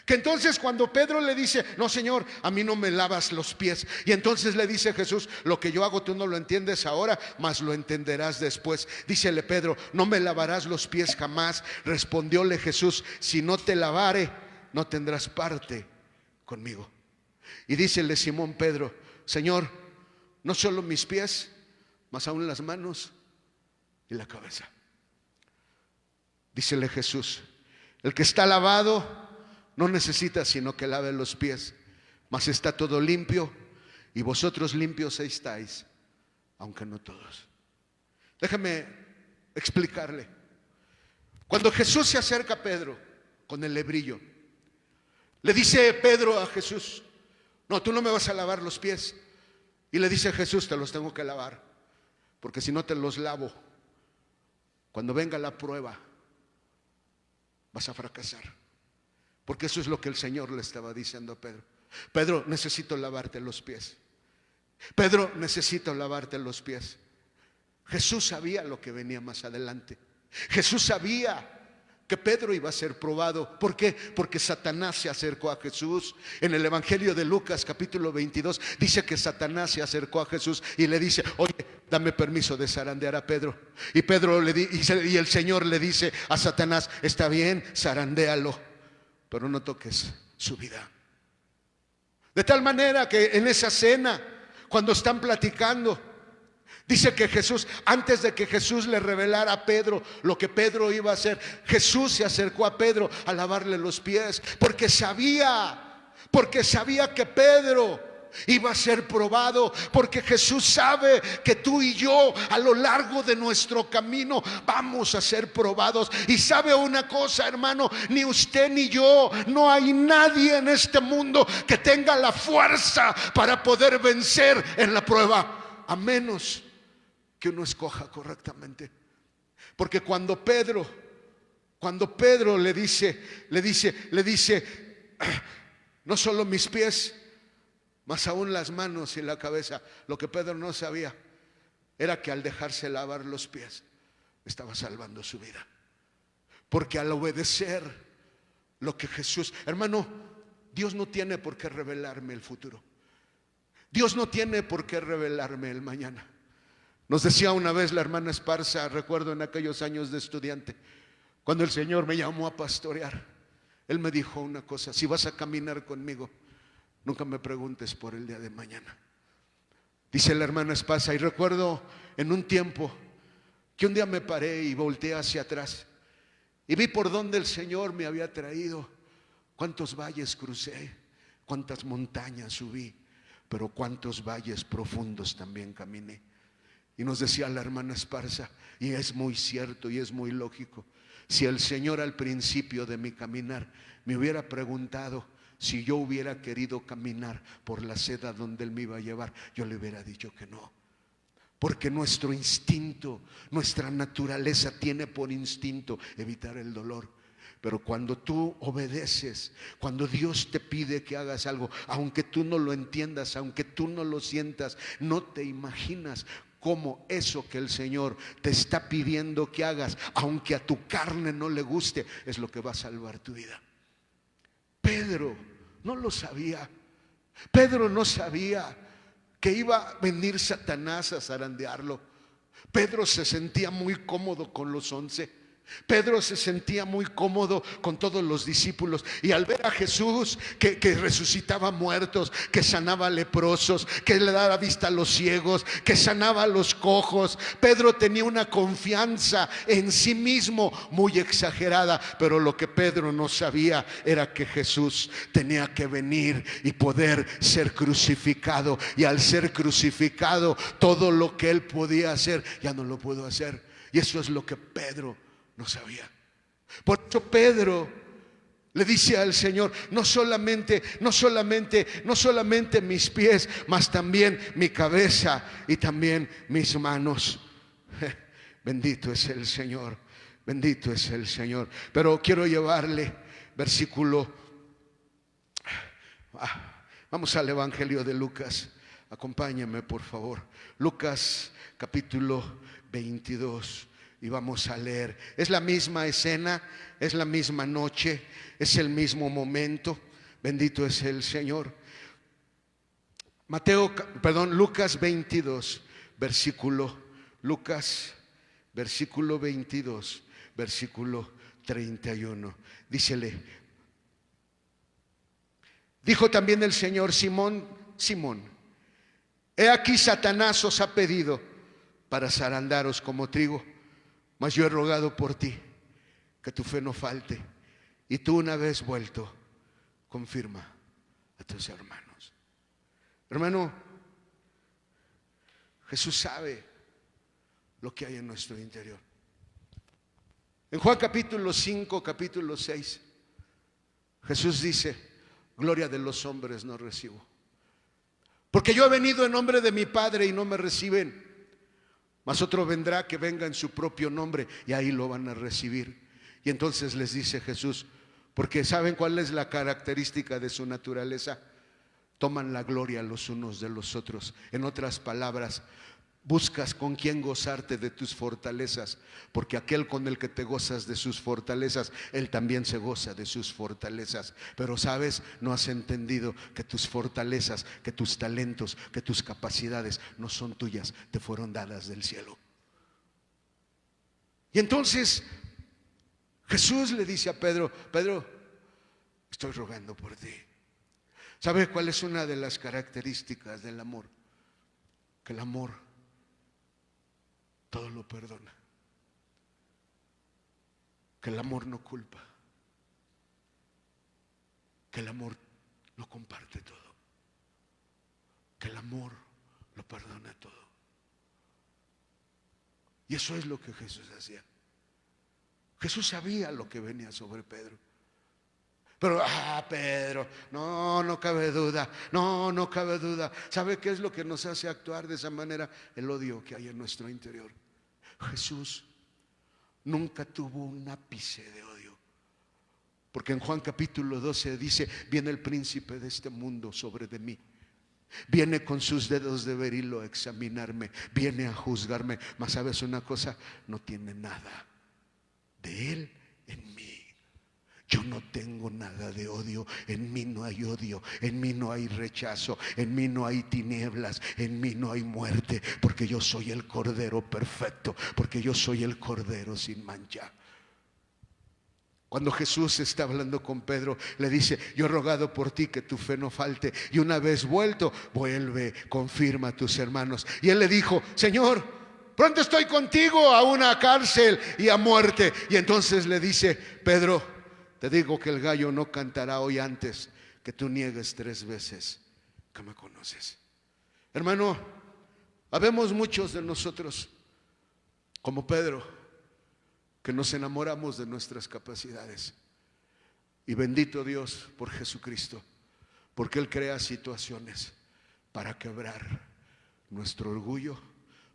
Que entonces cuando Pedro le dice: no, Señor, a mí no me lavas los pies. Y entonces le dice Jesús: lo que yo hago tú no lo entiendes ahora, mas lo entenderás después. Dícele Pedro: no me lavarás los pies jamás. Respondióle Jesús: si no te lavare, no tendrás parte conmigo. Y dícele Simón Pedro: Señor, no solo mis pies, mas aún las manos y la cabeza. Dícele Jesús: el que está lavado no necesita sino que lave los pies, mas está todo limpio, y vosotros limpios estáis, aunque no todos. Déjame explicarle. Cuando Jesús se acerca a Pedro con el lebrillo, le dice Pedro a Jesús: no, tú no me vas a lavar los pies. Y le dice Jesús: te los tengo que lavar, porque si no te los lavo, cuando venga la prueba vas a fracasar. Porque eso es lo que el Señor le estaba diciendo a Pedro. Pedro, necesito lavarte los pies. Pedro, necesito lavarte los pies. Jesús sabía lo que venía más adelante. Jesús sabía que Pedro iba a ser probado. ¿Por qué? Porque Satanás se acercó a Jesús. En el Evangelio de Lucas capítulo 22 dice que Satanás se acercó a Jesús y le dice: oye, dame permiso de zarandear a Pedro. Y Pedro y el Señor le dice a Satanás: está bien, zarandéalo, pero no toques su vida. De tal manera que en esa cena, cuando están platicando, dice que Jesús, antes de que Jesús le revelara a Pedro lo que Pedro iba a hacer, Jesús se acercó a Pedro a lavarle los pies, porque sabía que Pedro iba a ser probado, porque Jesús sabe que tú y yo a lo largo de nuestro camino vamos a ser probados. Y sabe una cosa, hermano, ni usted ni yo, no hay nadie en este mundo que tenga la fuerza para poder vencer en la prueba, a menos que uno escoja correctamente. Porque cuando Pedro le dice, no solo mis pies, mas aún las manos y la cabeza, lo que Pedro no sabía era que al dejarse lavar los pies estaba salvando su vida. Porque al obedecer lo que Jesús, hermano, Dios no tiene por qué revelarme el futuro. Dios no tiene por qué revelarme el mañana. Nos decía una vez la hermana Esparza, recuerdo en aquellos años de estudiante, cuando el Señor me llamó a pastorear, Él me dijo una cosa: si vas a caminar conmigo, nunca me preguntes por el día de mañana. Dice la hermana Esparza, y recuerdo en un tiempo que un día me paré y volteé hacia atrás y vi por dónde el Señor me había traído, cuántos valles crucé, cuántas montañas subí, pero cuántos valles profundos también caminé. Y nos decía la hermana Esparza, y es muy cierto y es muy lógico, si el Señor al principio de mi caminar me hubiera preguntado si yo hubiera querido caminar por la senda donde Él me iba a llevar, yo le hubiera dicho que no. Porque nuestro instinto, nuestra naturaleza tiene por instinto evitar el dolor. Pero cuando tú obedeces, cuando Dios te pide que hagas algo, aunque tú no lo entiendas, aunque tú no lo sientas, no te imaginas cómo eso que el Señor te está pidiendo que hagas, aunque a tu carne no le guste, es lo que va a salvar tu vida. Pedro no lo sabía. Pedro no sabía que iba a venir Satanás a zarandearlo. Pedro se sentía muy cómodo con los 11. Pedro se sentía muy cómodo con todos los discípulos, y al ver a Jesús que resucitaba muertos, que sanaba leprosos, que le daba vista a los ciegos, que sanaba a los cojos, Pedro tenía una confianza en sí mismo muy exagerada. Pero lo que Pedro no sabía era que Jesús tenía que venir y poder ser crucificado, y al ser crucificado todo lo que él podía hacer ya no lo pudo hacer. Y eso es lo que Pedro no sabía. Por eso Pedro le dice al Señor: no solamente mis pies, mas también mi cabeza y también mis manos. Bendito es el Señor, bendito es el Señor. Pero quiero llevarle versículo. Vamos al Evangelio de Lucas. Acompáñame, por favor. Lucas capítulo 22. Y vamos a leer. Es la misma escena, es la misma noche, es el mismo momento. Bendito es el Señor. Lucas 22, versículo 22, versículo 31. Dícele: dijo también el Señor: Simón, Simón, he aquí Satanás os ha pedido para zarandaros como trigo. Mas yo he rogado por ti, que tu fe no falte, y tú, una vez vuelto, confirma a tus hermanos. Hermano, Jesús sabe lo que hay en nuestro interior. En Juan capítulo 5, capítulo 6, Jesús dice: gloria de los hombres no recibo, porque yo he venido en nombre de mi Padre y no me reciben. Mas otro vendrá que venga en su propio nombre, y ahí lo van a recibir. Y entonces les dice Jesús, porque ¿saben cuál es la característica de su naturaleza? Toman la gloria los unos de los otros. En otras palabras, buscas con quién gozarte de tus fortalezas, porque aquel con el que te gozas de sus fortalezas, él también se goza de sus fortalezas. Pero sabes, no has entendido que tus fortalezas, que tus talentos, que tus capacidades no son tuyas, te fueron dadas del cielo. Y entonces Jesús le dice a Pedro: Pedro, estoy rogando por ti. ¿Sabes cuál es una de las características del amor? Que el amor todo lo perdona, que el amor no culpa, que el amor lo comparte todo, que el amor lo perdona todo. Y eso es lo que Jesús hacía. Jesús sabía lo que venía sobre Pedro. Pero, Pedro, no cabe duda, no cabe duda. ¿Sabe qué es lo que nos hace actuar de esa manera? El odio que hay en nuestro interior. Jesús nunca tuvo un ápice de odio, porque en Juan capítulo 12 dice: viene el príncipe de este mundo sobre de mí, viene con sus dedos de berilo a examinarme, viene a juzgarme. Mas ¿sabes una cosa? No tiene nada de él en mí. Yo no tengo nada de odio, en mí no hay odio, en mí no hay rechazo, en mí no hay tinieblas, en mí no hay muerte, porque yo soy el Cordero perfecto, porque yo soy el Cordero sin mancha. Cuando Jesús está hablando con Pedro, le dice: yo he rogado por ti que tu fe no falte, y una vez vuelto, vuelve, confirma a tus hermanos. Y él le dijo: Señor, pronto estoy contigo a una cárcel y a muerte. Y entonces le dice: Pedro, te digo que el gallo no cantará hoy antes que tú niegues 3 veces que me conoces. Hermano, habemos muchos de nosotros, como Pedro, que nos enamoramos de nuestras capacidades. Y bendito Dios por Jesucristo, porque Él crea situaciones para quebrar nuestro orgullo,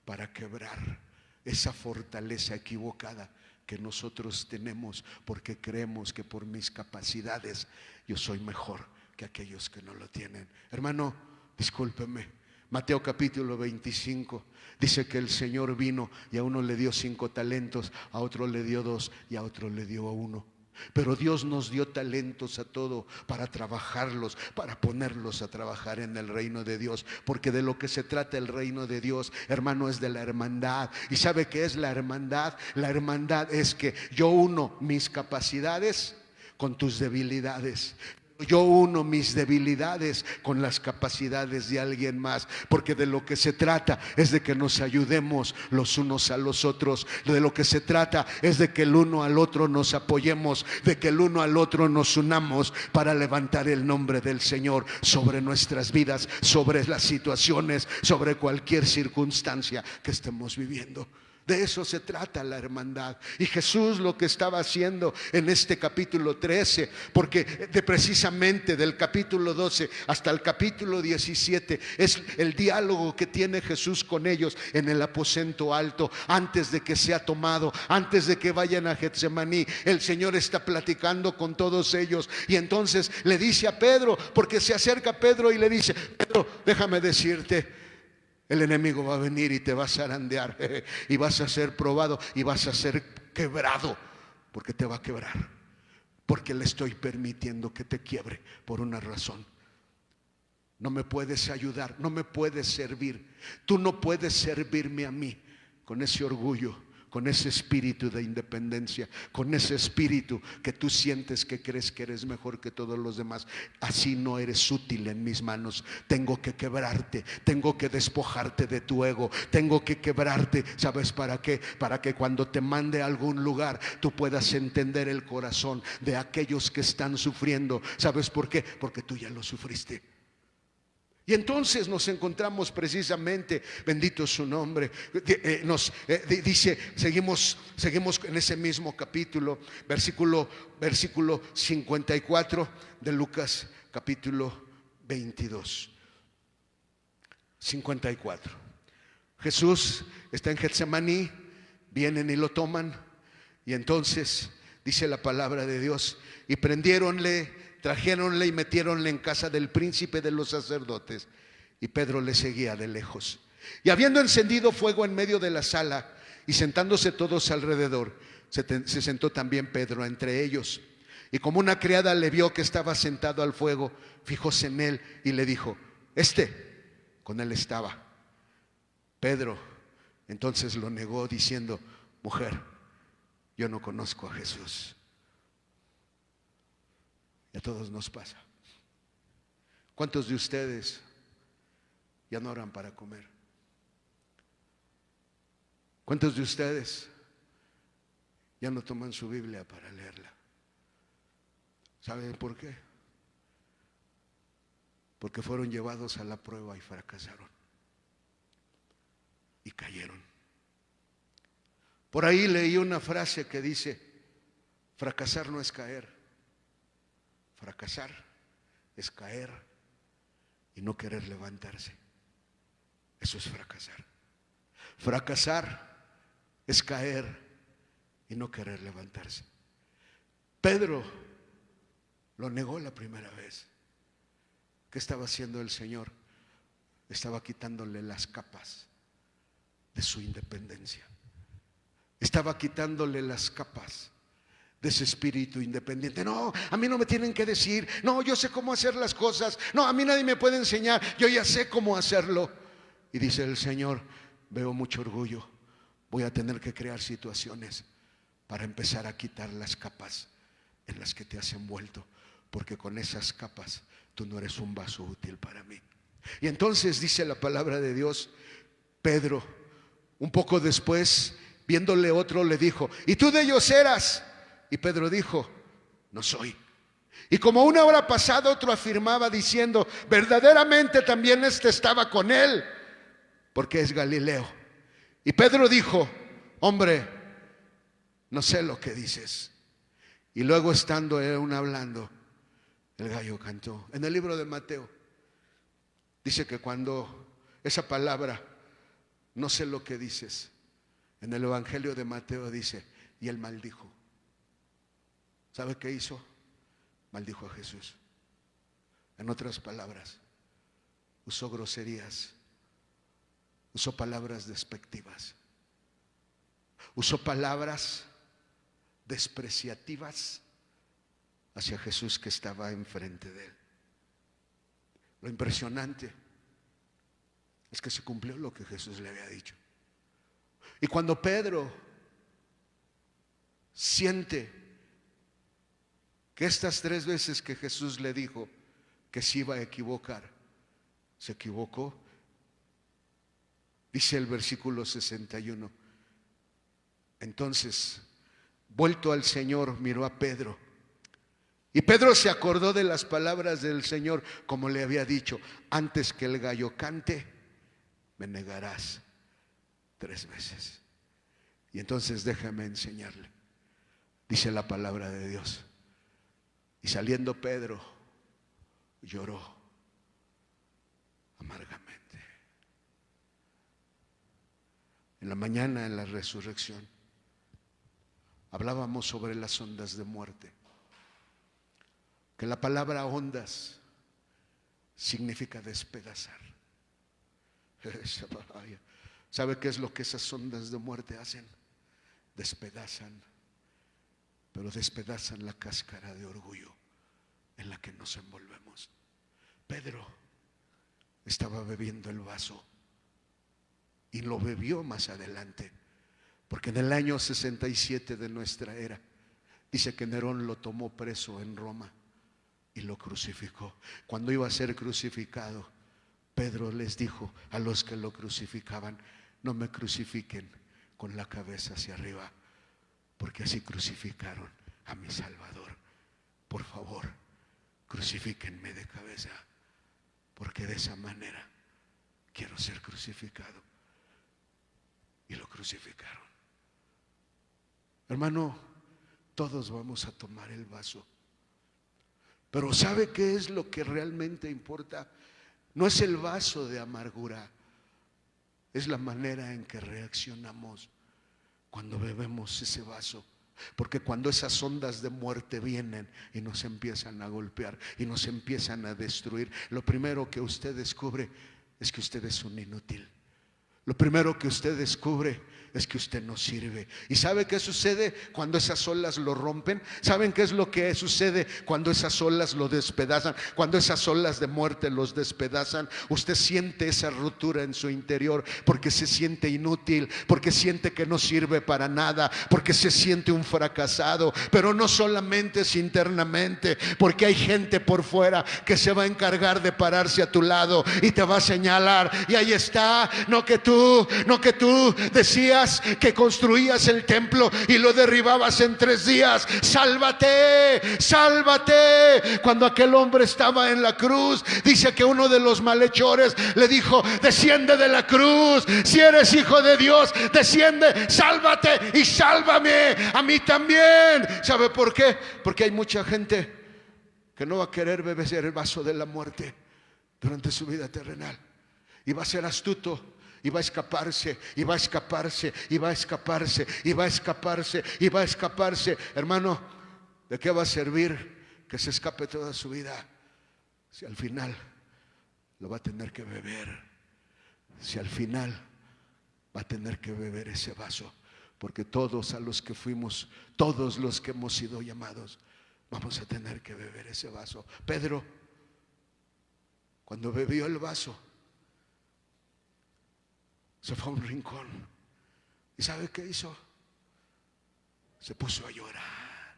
para quebrar esa fortaleza equivocada que nosotros tenemos, porque creemos que por mis capacidades yo soy mejor que aquellos que no lo tienen. Hermano, discúlpeme, Mateo capítulo 25 dice que el Señor vino y a uno le dio 5 talentos, a otro le dio 2 y a otro le dio 1. Pero Dios nos dio talentos a todo para trabajarlos, para ponerlos a trabajar en el reino de Dios. Porque de lo que se trata el reino de Dios, hermano, es de la hermandad. ¿Y sabe qué es la hermandad? La hermandad es que yo uno mis capacidades con tus debilidades. Yo uno mis debilidades con las capacidades de alguien más, porque de lo que se trata es de que nos ayudemos los unos a los otros. De lo que se trata es de que el uno al otro nos apoyemos, de que el uno al otro nos unamos para levantar el nombre del Señor sobre nuestras vidas, sobre las situaciones, sobre cualquier circunstancia que estemos viviendo. De eso se trata la hermandad. Y Jesús lo que estaba haciendo en este capítulo 13, porque precisamente del capítulo 12 hasta el capítulo 17 es el diálogo que tiene Jesús con ellos en el aposento alto, antes de que sea tomado, antes de que vayan a Getsemaní. El Señor está platicando con todos ellos y entonces le dice a Pedro, porque se acerca Pedro y le dice: Pedro, déjame decirte, el enemigo va a venir y te va a zarandear y vas a ser probado y vas a ser quebrado, porque te va a quebrar, porque le estoy permitiendo que te quiebre por una razón. No me puedes ayudar, no me puedes servir. Tú no puedes servirme a mí con ese orgullo, con ese espíritu de independencia, con ese espíritu que tú sientes que crees que eres mejor que todos los demás. Así no eres útil en mis manos. Tengo que quebrarte, tengo que despojarte de tu ego, tengo que quebrarte. ¿Sabes para qué? Para que cuando te mande a algún lugar tú puedas entender el corazón de aquellos que están sufriendo. ¿Sabes por qué? Porque tú ya lo sufriste. Y entonces nos encontramos precisamente, bendito su nombre, dice, seguimos en ese mismo capítulo, versículo 54 de Lucas capítulo 22. 54. Jesús está en Getsemaní, vienen y lo toman, y entonces dice la palabra de Dios: y prendiéronle, trajéronle y metiéronle en casa del príncipe de los sacerdotes, y Pedro le seguía de lejos. Y habiendo encendido fuego en medio de la sala y sentándose todos alrededor, se sentó también Pedro entre ellos. Y como una criada le vio que estaba sentado al fuego, fijóse en él y le dijo: con él estaba. Pedro entonces lo negó diciendo: mujer, yo no conozco a Jesús. Y a todos nos pasa. ¿Cuántos de ustedes ya no oran para comer? ¿Cuántos de ustedes ya no toman su Biblia para leerla? ¿Saben por qué? Porque fueron llevados a la prueba y fracasaron. Y cayeron. Por ahí leí una frase que dice: fracasar no es caer. Fracasar es caer y no querer levantarse. Eso es fracasar. Fracasar es caer y no querer levantarse. Pedro lo negó la primera vez. ¿Qué estaba haciendo el Señor? Estaba quitándole las capas de su independencia. Estaba quitándole las capas de ese espíritu independiente. No, a mí no me tienen que decir. No, yo sé cómo hacer las cosas. No, a mí nadie me puede enseñar. Yo ya sé cómo hacerlo. Y dice el Señor: veo mucho orgullo. Voy a tener que crear situaciones para empezar a quitar las capas en las que te has envuelto, porque con esas capas tú no eres un vaso útil para mí. Y entonces dice la palabra de Dios: Pedro, un poco después, viéndole otro, le dijo: ¿y tú de ellos eras? Y Pedro dijo: no soy. Y como una hora pasada, otro afirmaba diciendo: verdaderamente también este estaba con él, porque es Galileo. Y Pedro dijo: hombre, no sé lo que dices. Y luego, estando aún hablando, el gallo cantó. En el libro de Mateo dice que cuando esa palabra, no sé lo que dices, en el evangelio de Mateo dice: y él maldijo. ¿Sabe qué hizo? Maldijo a Jesús. En otras palabras, usó groserías usó palabras despectivas, usó palabras despreciativas hacia Jesús que estaba enfrente de él. Lo impresionante es que se cumplió lo que Jesús le había dicho. Y cuando Pedro siente que estas 3 veces que Jesús le dijo que se iba a equivocar, se equivocó, dice el versículo 61. Entonces, vuelto al Señor, miró a Pedro. Y Pedro se acordó de las palabras del Señor, como le había dicho: antes que el gallo cante, me negarás 3 veces. Y entonces déjame enseñarle. Dice la palabra de Dios: y saliendo Pedro, lloró amargamente. En la mañana, en la resurrección, hablábamos sobre las ondas de muerte. Que la palabra ondas significa despedazar. ¿Sabe qué es lo que esas ondas de muerte hacen? Despedazan, pero despedazan la cáscara de orgullo en la que nos envolvemos. Pedro estaba bebiendo el vaso y lo bebió más adelante, porque en el año 67 de nuestra era dice que Nerón lo tomó preso en Roma y lo crucificó. Cuando iba a ser crucificado, Pedro les dijo a los que lo crucificaban: no me crucifiquen con la cabeza hacia arriba, porque así crucificaron a mi Salvador. Por favor, crucifíquenme de cabeza, porque de esa manera quiero ser crucificado. Y lo crucificaron. Hermano, todos vamos a tomar el vaso. Pero ¿sabe qué es lo que realmente importa? No es el vaso de amargura, es la manera en que reaccionamos cuando bebemos ese vaso. Porque cuando esas ondas de muerte vienen y nos empiezan a golpear y nos empiezan a destruir, lo primero que usted descubre es que usted es un inútil. Lo primero que usted descubre es que usted no sirve. ¿Y sabe qué sucede cuando esas olas lo rompen? ¿Saben qué es lo que sucede cuando esas olas lo despedazan? Cuando esas olas de muerte los despedazan, usted siente esa ruptura en su interior, porque se siente inútil, porque siente que no sirve para nada, porque se siente un fracasado. Pero no solamente es internamente, porque hay gente por fuera que se va a encargar de pararse a tu lado y te va a señalar: y ahí está, no que tú decías que construías el templo y lo derribabas en 3 días. Sálvate, sálvate. Cuando aquel hombre estaba en la cruz, dice que uno de los malhechores le dijo: desciende de la cruz, si eres hijo de Dios, desciende, sálvate y sálvame a mí también. ¿Sabe por qué? Porque hay mucha gente que no va a querer beber el vaso de la muerte durante su vida terrenal, y va a ser astuto, y va a escaparse, y va a escaparse, y va a escaparse, y va a escaparse, y va a escaparse. Hermano, ¿de qué va a servir que se escape toda su vida si al final lo va a tener que beber? Si al final va a tener que beber ese vaso, porque todos a los que fuimos, todos los que hemos sido llamados, vamos a tener que beber ese vaso. Pedro, cuando bebió el vaso, se fue a un rincón. ¿Y sabe qué hizo? Se puso a llorar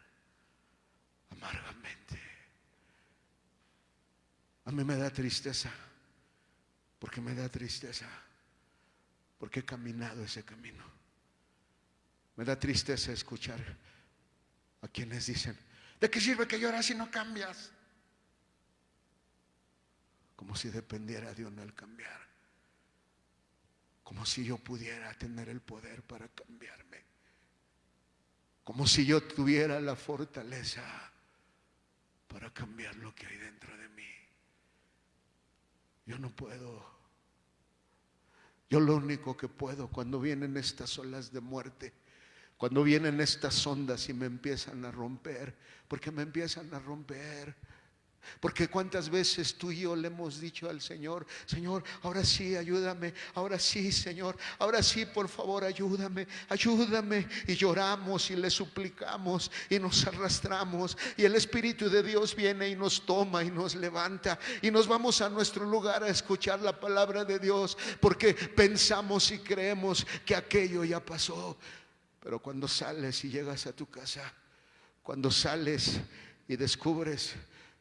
amargamente. A mí me da tristeza, porque me da tristeza, porque he caminado ese camino. Me da tristeza escuchar a quienes dicen: ¿de qué sirve que lloras si no cambias? Como si dependiera de uno el cambiar. Como si yo pudiera tener el poder para cambiarme. Como si yo tuviera la fortaleza para cambiar lo que hay dentro de mí. Yo no puedo. Yo lo único que puedo, cuando vienen estas olas de muerte, cuando vienen estas ondas y me empiezan a romper, porque me empiezan a romper, Porque cuántas veces tú y yo le hemos dicho al Señor: Señor, ahora sí, ayúdame, ahora sí, Señor, ahora sí, por favor, ayúdame, ayúdame. Y lloramos y le suplicamos y nos arrastramos, y el Espíritu de Dios viene y nos toma y nos levanta, y nos vamos a nuestro lugar a escuchar la palabra de Dios, porque pensamos y creemos que aquello ya pasó. Pero cuando sales y llegas a tu casa, cuando sales y descubres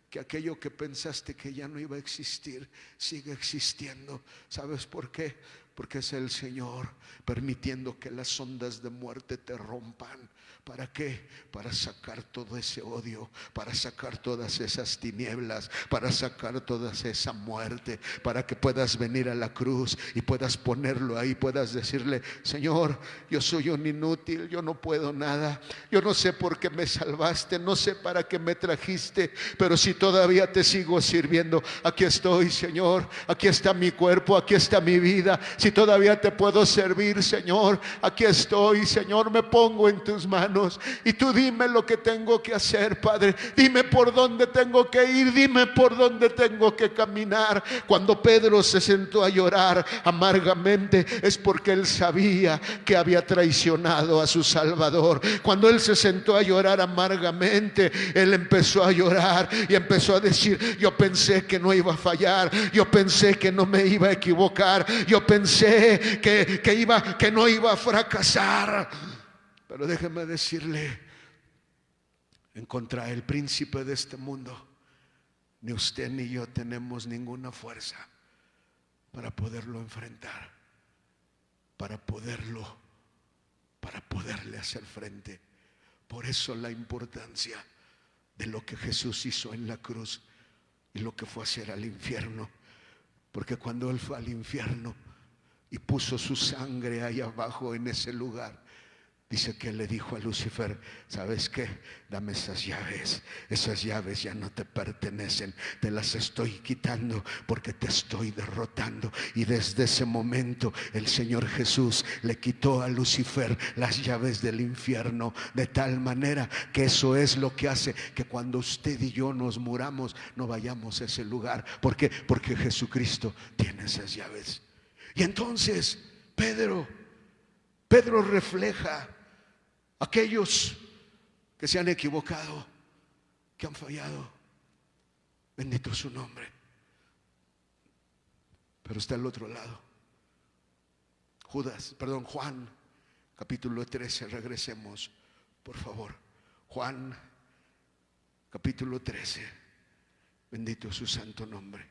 que aquello que pensaste que ya no iba a existir, sigue existiendo. ¿Sabes por qué? Porque es el Señor permitiendo que las ondas de muerte te rompan. ¿Para qué? Para sacar todo ese odio, para sacar todas esas tinieblas, para sacar toda esa muerte, para que puedas venir a la cruz y puedas ponerlo ahí, puedas decirle: Señor, yo soy un inútil, yo no puedo nada, yo no sé por qué me salvaste, no sé para qué me trajiste, pero si todavía te sigo sirviendo, aquí estoy, Señor, aquí está mi cuerpo, aquí está mi vida. Si todavía te puedo servir, Señor, aquí estoy, Señor, me pongo en tus manos. Y tú dime lo que tengo que hacer, Padre. Dime por dónde tengo que ir, dime por dónde tengo que caminar. Cuando Pedro se sentó a llorar amargamente, es porque él sabía que había traicionado a su Salvador. Cuando él se sentó a llorar amargamente, él empezó a llorar y empezó a decir: yo pensé que no iba a fallar, yo pensé que no me iba a equivocar, yo pensé que no iba a fracasar. Pero déjeme decirle, en contra del príncipe de este mundo, ni usted ni yo tenemos ninguna fuerza para poderlo enfrentar, para poderle hacer frente. Por eso la importancia de lo que Jesús hizo en la cruz y lo que fue a hacer al infierno. Porque cuando Él fue al infierno y puso su sangre ahí abajo en ese lugar, dice que le dijo a Lucifer: ¿sabes qué? Dame esas llaves ya no te pertenecen, te las estoy quitando porque te estoy derrotando. Y desde ese momento el Señor Jesús le quitó a Lucifer las llaves del infierno, de tal manera que eso es lo que hace que cuando usted y yo nos muramos no vayamos a ese lugar. ¿Por qué? Porque Jesucristo tiene esas llaves. Y entonces Pedro refleja aquellos que se han equivocado, que han fallado. Bendito su nombre. Pero está al otro lado. Juan, capítulo 13, regresemos, por favor. Juan, capítulo 13. Bendito su santo nombre.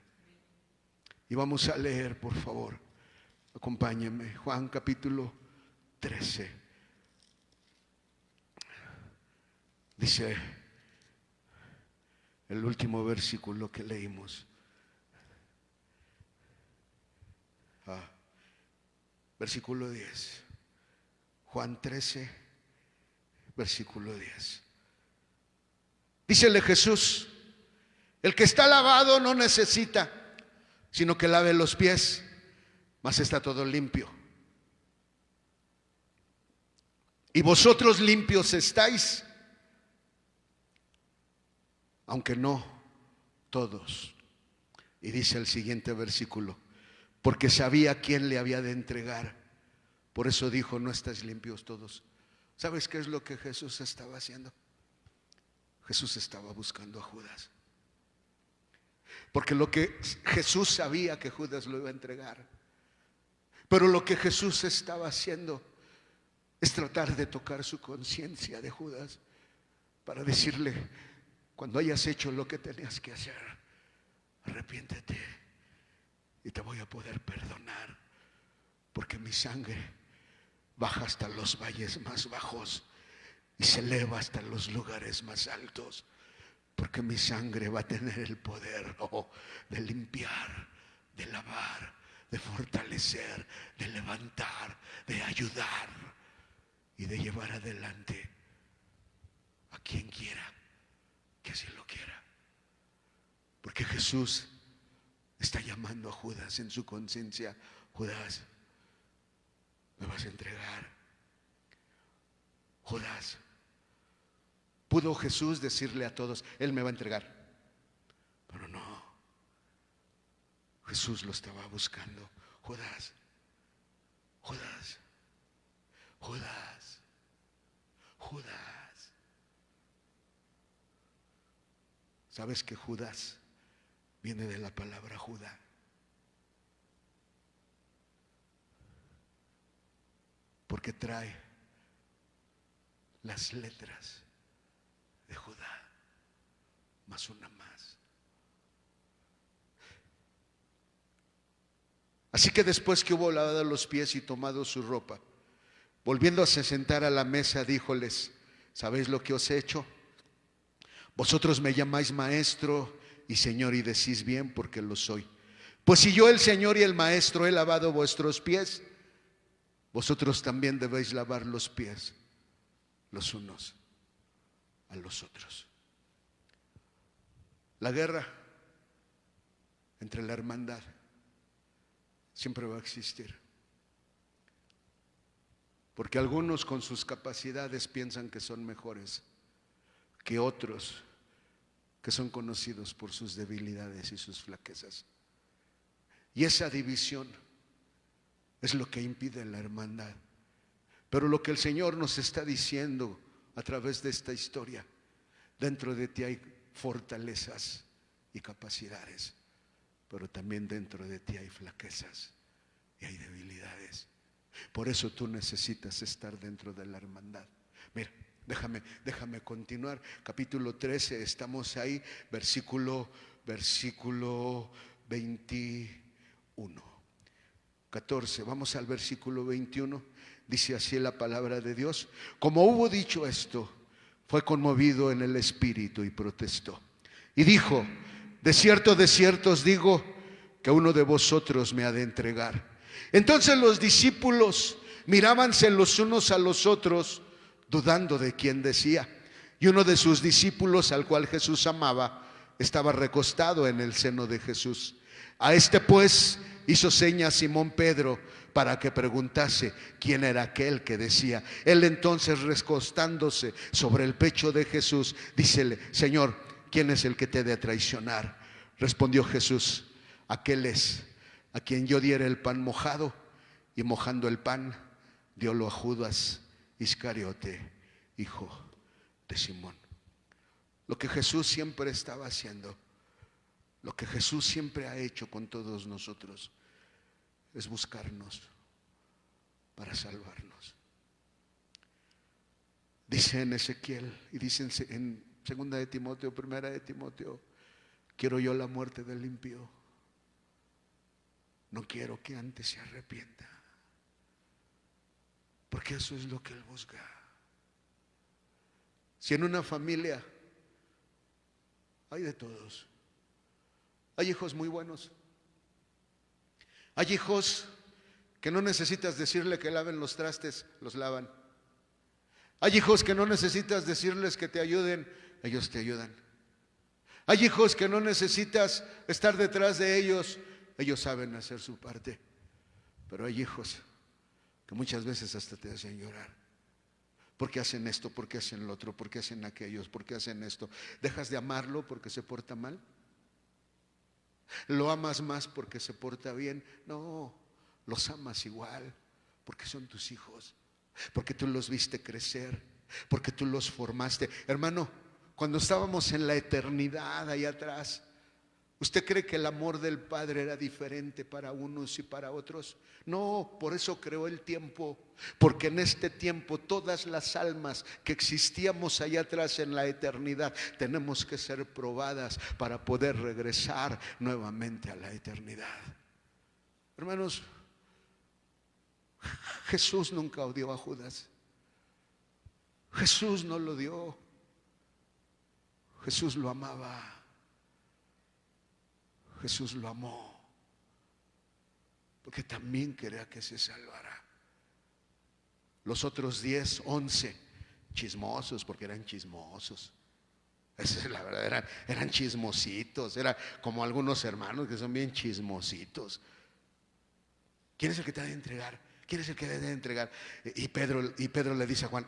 Y vamos a leer, por favor. Acompáñenme. Juan, capítulo 13. Dice el último versículo que leímos. Versículo 10. Juan 13, versículo 10. Dícele Jesús: el que está lavado no necesita sino que lave los pies, mas está todo limpio. Y vosotros limpios estáis, aunque no todos. Y dice el siguiente versículo: porque sabía quién le había de entregar, por eso dijo: no estáis limpios todos. ¿Sabes qué es lo que Jesús estaba haciendo? Jesús estaba buscando a Judas, porque lo que Jesús sabía que Judas lo iba a entregar. Pero lo que Jesús estaba haciendo es tratar de tocar su conciencia de Judas, para decirle: cuando hayas hecho lo que tenías que hacer, arrepiéntete y te voy a poder perdonar, porque mi sangre baja hasta los valles más bajos y se eleva hasta los lugares más altos, porque mi sangre va a tener el poder de limpiar, de lavar, de fortalecer, de levantar, de ayudar y de llevar adelante a quien quiera que así lo quiera. Porque Jesús está llamando a Judas en su conciencia: Judas, me vas a entregar. Judas. ¿Pudo Jesús decirle a todos: Él me va a entregar? Pero no, Jesús lo estaba buscando. Judas, Judas, Judas, Judas. ¿Sabes que Judas viene de la palabra Judá? Porque trae las letras de Judá más una más. Así que después que hubo lavado los pies y tomado su ropa, volviéndose a sentar a la mesa, díjoles: ¿sabéis lo que os he hecho? Vosotros me llamáis maestro y señor, y decís bien, porque lo soy. Pues si yo, el Señor y el maestro, he lavado vuestros pies, vosotros también debéis lavar los pies los unos a los otros. La guerra entre la hermandad siempre va a existir, porque algunos con sus capacidades piensan que son mejores que otros que son conocidos por sus debilidades y sus flaquezas. Y esa división es lo que impide la hermandad. Pero lo que el Señor nos está diciendo a través de esta historia: dentro de ti hay fortalezas y capacidades, pero también dentro de ti hay flaquezas y hay debilidades. Por eso tú necesitas estar dentro de la hermandad. Mira, déjame continuar. Capítulo 13, estamos ahí, versículo 21. 14, vamos al versículo 21. Dice así la palabra de Dios: como hubo dicho esto, fue conmovido en el espíritu y protestó. Y dijo: de cierto os digo, que uno de vosotros me ha de entregar. Entonces los discípulos mirábanse los unos a los otros, dudando de quién decía. Y uno de sus discípulos, al cual Jesús amaba, estaba recostado en el seno de Jesús. A este pues hizo seña Simón Pedro para que preguntase quién era aquel que decía. Él entonces, recostándose sobre el pecho de Jesús, dícele: Señor, ¿quién es el que te ha de traicionar? Respondió Jesús: aquel es a quien yo diera el pan mojado. Y mojando el pan, diólo a Judas Iscariote, hijo de Simón. Lo que Jesús siempre estaba haciendo, lo que Jesús siempre ha hecho con todos nosotros, es buscarnos para salvarnos. Dice en Ezequiel, y dice en 2 de Timoteo, 1 de Timoteo: quiero yo la muerte del impío, no quiero que antes se arrepienta. Porque eso es lo que Él busca. Si en una familia hay de todos, hay hijos muy buenos, hay hijos que no necesitas decirle que laven los trastes, los lavan. Hay hijos que no necesitas decirles que te ayuden, ellos te ayudan. Hay hijos que no necesitas estar detrás de ellos, ellos saben hacer su parte. Pero hay hijos que muchas veces hasta te hacen llorar. ¿Por qué hacen esto? ¿Por qué hacen lo otro? ¿Por qué hacen aquellos? ¿Por qué hacen esto? ¿Dejas de amarlo porque se porta mal? ¿Lo amas más porque se porta bien? No, los amas igual, porque son tus hijos, porque tú los viste crecer, porque tú los formaste. Hermano, cuando estábamos en la eternidad allá atrás, ¿usted cree que el amor del Padre era diferente para unos y para otros? No, por eso creó el tiempo, porque en este tiempo todas las almas que existíamos allá atrás en la eternidad tenemos que ser probadas para poder regresar nuevamente a la eternidad. Hermanos, Jesús nunca odió a Judas. Jesús no lo odió. Jesús lo amaba. Jesús lo amó, porque también quería que se salvara. Los otros 10, 11, chismosos, porque eran chismosos. Esa es la verdad, eran chismositos. Era como algunos hermanos que son bien chismositos. ¿Quién es el que te ha de entregar? ¿Quién es el que te ha de entregar? Y Pedro le dice a Juan: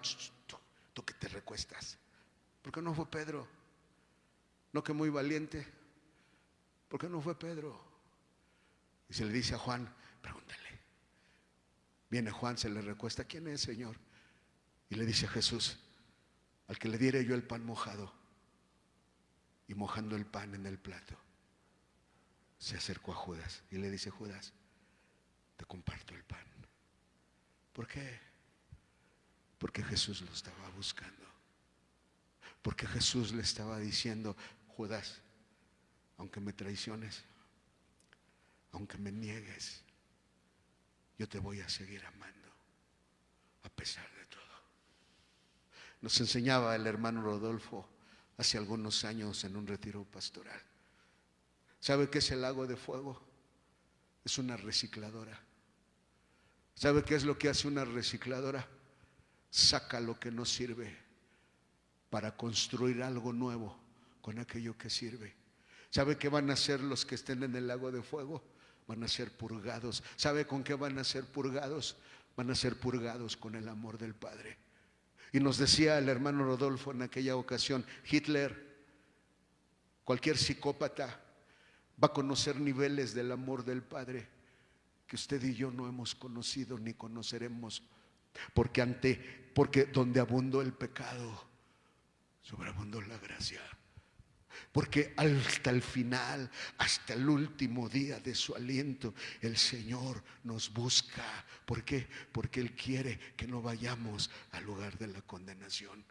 tú que te recuestas. ¿Por qué no fue Pedro? ¿No que muy valiente? ¿Por qué no fue Pedro? Y se le dice a Juan, pregúntale. Viene Juan, se le recuesta, ¿quién es, Señor? Y le dice a Jesús, al que le diere yo el pan mojado. Y mojando el pan en el plato, se acercó a Judas y le dice, Judas, te comparto el pan. ¿Por qué? Porque Jesús lo estaba buscando. Porque Jesús le estaba diciendo, Judas, aunque me traiciones, aunque me niegues, yo te voy a seguir amando, a pesar de todo. Nos enseñaba el hermano Rodolfo hace algunos años en un retiro pastoral. ¿Sabe qué es el lago de fuego? Es una recicladora. ¿Sabe qué es lo que hace una recicladora? Saca lo que no sirve para construir algo nuevo con aquello que sirve. ¿Sabe qué van a hacer los que estén en el lago de fuego? Van a ser purgados. ¿Sabe con qué van a ser purgados? Van a ser purgados con el amor del Padre. Y nos decía el hermano Rodolfo en aquella ocasión, Hitler, cualquier psicópata va a conocer niveles del amor del Padre que usted y yo no hemos conocido ni conoceremos, porque donde abundó el pecado, sobreabundó la gracia. Porque hasta el final, hasta el último día de su aliento, el Señor nos busca. ¿Por qué? Porque Él quiere que no vayamos al lugar de la condenación.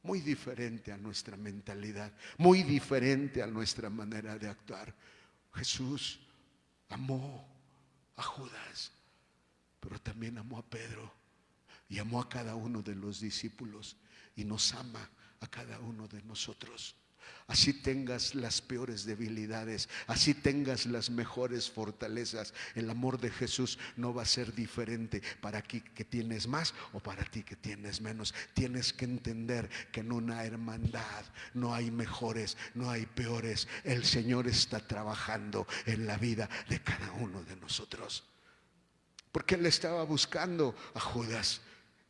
Muy diferente a nuestra mentalidad, muy diferente a nuestra manera de actuar. Jesús amó a Judas, pero también amó a Pedro y amó a cada uno de los discípulos y nos ama a cada uno de nosotros. Así tengas las peores debilidades, así tengas las mejores fortalezas, el amor de Jesús no va a ser diferente para ti que tienes más o para ti que tienes menos. Tienes que entender que en una hermandad no hay mejores, no hay peores. El Señor está trabajando en la vida de cada uno de nosotros. Porque Él estaba buscando a Judas.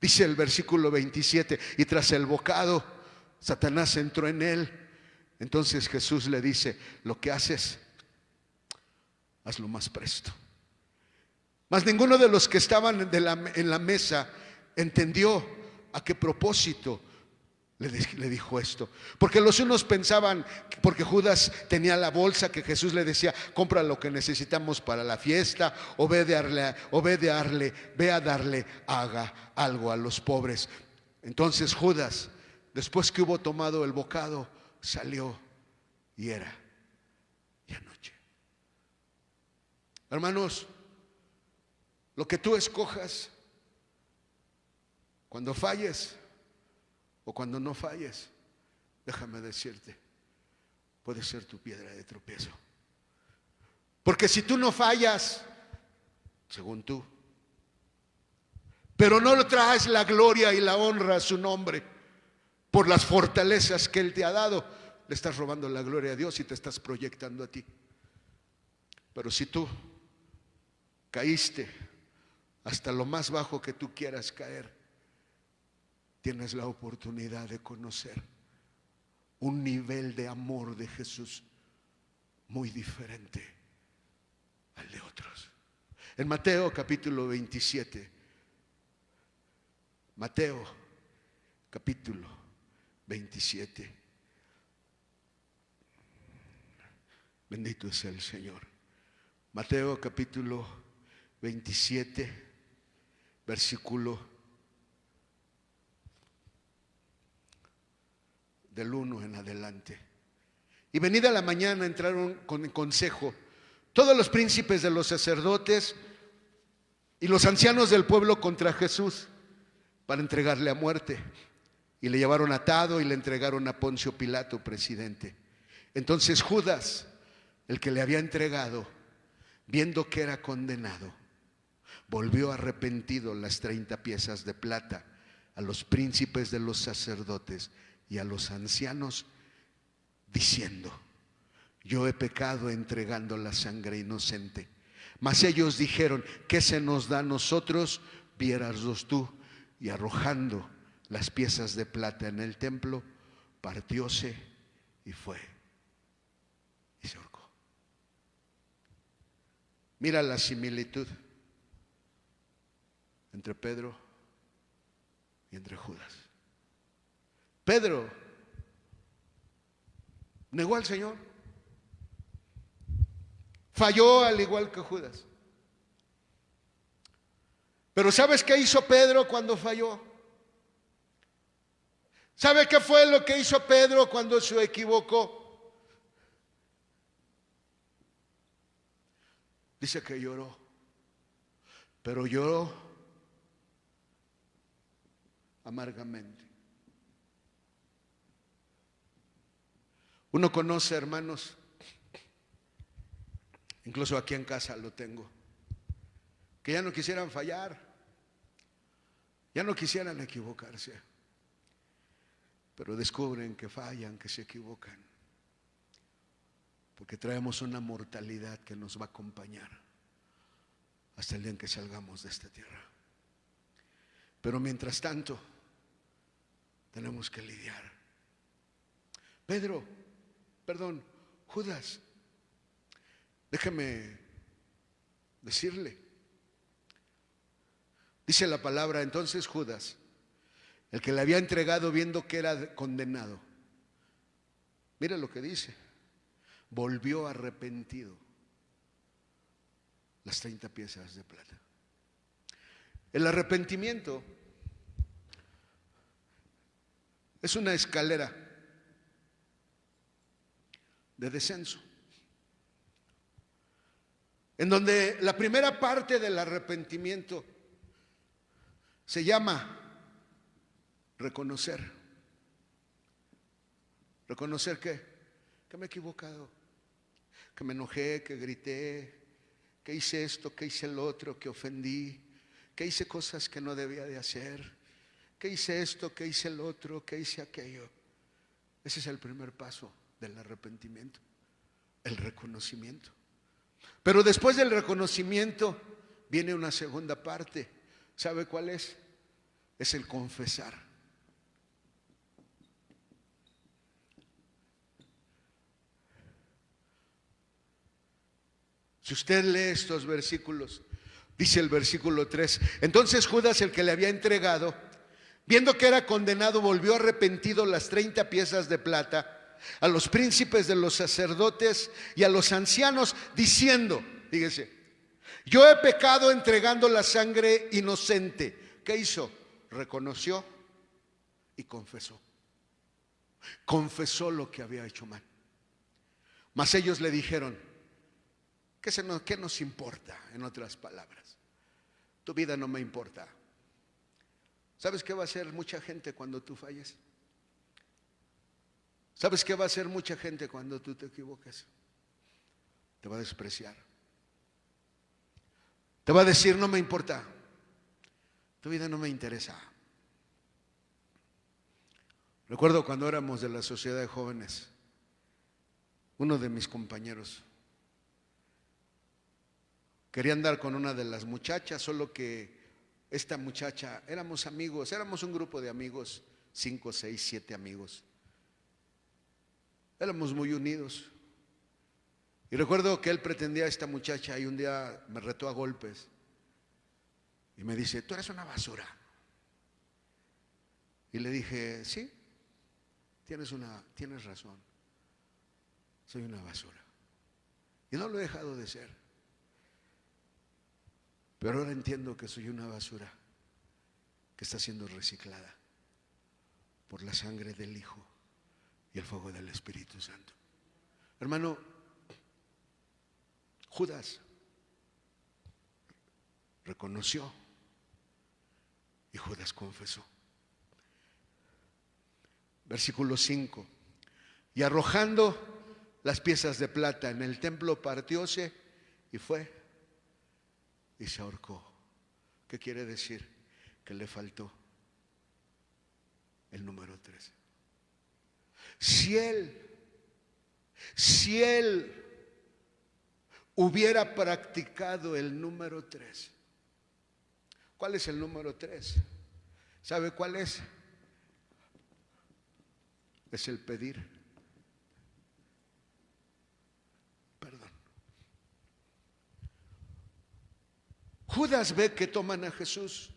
Dice el versículo 27, y tras el bocado, Satanás entró en él. Entonces Jesús le dice, lo que haces, hazlo más presto. Mas ninguno de los que estaban en la mesa entendió a qué propósito le dijo esto. Porque los unos pensaban, porque Judas tenía la bolsa que Jesús le decía, compra lo que necesitamos para la fiesta, o ve a darle haga algo a los pobres. Entonces Judas, después que hubo tomado el bocado, salió y era ya noche. Hermanos, lo que tú escojas, cuando falles o cuando no falles, déjame decirte, puede ser tu piedra de tropiezo. Porque si tú no fallas, según tú, pero no le traes la gloria y la honra a su nombre, por las fortalezas que Él te ha dado, le estás robando la gloria a Dios y te estás proyectando a ti. Pero si tú caíste hasta lo más bajo que tú quieras caer, tienes la oportunidad de conocer un nivel de amor de Jesús muy diferente al de otros. En Mateo capítulo 27, Mateo capítulo 27. Bendito es el Señor. Mateo capítulo 27, versículo del 1 en adelante. Y venida la mañana entraron con consejo todos los príncipes de los sacerdotes y los ancianos del pueblo contra Jesús para entregarle a muerte. Y le llevaron atado y le entregaron a Poncio Pilato, presidente. Entonces Judas, el que le había entregado, viendo que era condenado, volvió arrepentido las 30 piezas de plata a los príncipes de los sacerdotes y a los ancianos, diciendo: yo he pecado entregando la sangre inocente. Mas ellos dijeron: ¿qué se nos da a nosotros? Viéraslos tú. Y arrojando las piezas de plata en el templo, partióse y fue y se ahorcó. Mira la similitud entre Pedro y entre Judas. Pedro negó al Señor. Falló al igual que Judas. Pero ¿sabes qué hizo Pedro cuando falló? ¿Sabe qué fue lo que hizo Pedro cuando se equivocó? Dice que lloró, pero lloró amargamente. Uno conoce, hermanos, incluso aquí en casa lo tengo, que ya no quisieran fallar, ya no quisieran equivocarse, pero descubren que fallan, que se equivocan, porque traemos una mortalidad que nos va a acompañar hasta el día en que salgamos de esta tierra. Pero mientras tanto, tenemos que lidiar. Judas, déjeme decirle, dice la palabra, entonces Judas, el que le había entregado viendo que era condenado, mire lo que dice, volvió arrepentido las 30 piezas de plata. El arrepentimiento es una escalera de descenso, en donde la primera parte del arrepentimiento se llama reconocer. ¿Reconocer qué? Que me he equivocado, que me enojé, que grité, que hice esto, que hice el otro, que ofendí, que hice cosas que no debía de hacer, que hice esto, que hice el otro, que hice aquello. Ese es el primer paso del arrepentimiento, el reconocimiento. Pero después del reconocimiento viene una segunda parte. ¿Sabe cuál es? Es el confesar. Si usted lee estos versículos, dice el versículo 3, entonces Judas, el que le había entregado, viendo que era condenado, volvió arrepentido las 30 piezas de plata a los príncipes de los sacerdotes y a los ancianos, diciendo, fíjese, yo he pecado entregando la sangre inocente. ¿Qué hizo? Reconoció y confesó. Confesó lo que había hecho mal. Mas ellos le dijeron, ¿qué nos importa? En otras palabras, tu vida no me importa. ¿Sabes qué va a hacer mucha gente cuando tú falles? ¿Sabes qué va a hacer mucha gente cuando tú te equivoques? Te va a despreciar. Te va a decir, no me importa. Tu vida no me interesa. Recuerdo cuando éramos de la sociedad de jóvenes, uno de mis compañeros quería andar con una de las muchachas, solo que esta muchacha, éramos amigos, éramos un grupo de amigos, 5, 6, 7 amigos. Éramos muy unidos. Y recuerdo que él pretendía a esta muchacha y un día me retó a golpes y me dice, tú eres una basura. Y le dije, sí, tienes razón, soy una basura. Y no lo he dejado de ser. Pero ahora entiendo que soy una basura que está siendo reciclada por la sangre del Hijo y el fuego del Espíritu Santo. Hermano, Judas reconoció y Judas confesó. Versículo 5. Y arrojando las piezas de plata en el templo, partióse y fue y se ahorcó. ¿Qué quiere decir? Que le faltó el número 13. Si él hubiera practicado el número 3, ¿cuál es el número 3? ¿Sabe cuál es? Es el pedir perdón. Judas ve que toman a Jesús,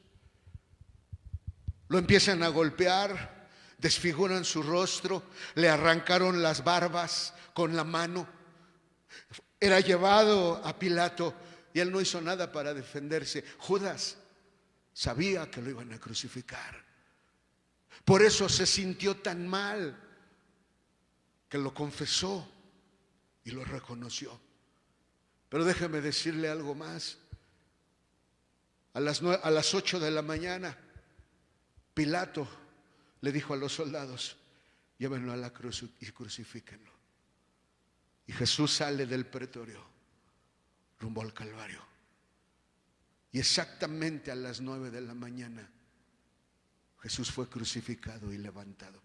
lo empiezan a golpear, desfiguran su rostro, le arrancaron las barbas con la mano. Era llevado a Pilato y él no hizo nada para defenderse. Judas sabía que lo iban a crucificar. Por eso se sintió tan mal que lo confesó y lo reconoció. Pero déjeme decirle algo más. A las 8 de la mañana, Pilato le dijo a los soldados: llévenlo a la cruz y crucifíquenlo. Y Jesús sale del pretorio rumbo al Calvario. Y exactamente a las 9 de la mañana, Jesús fue crucificado y levantado.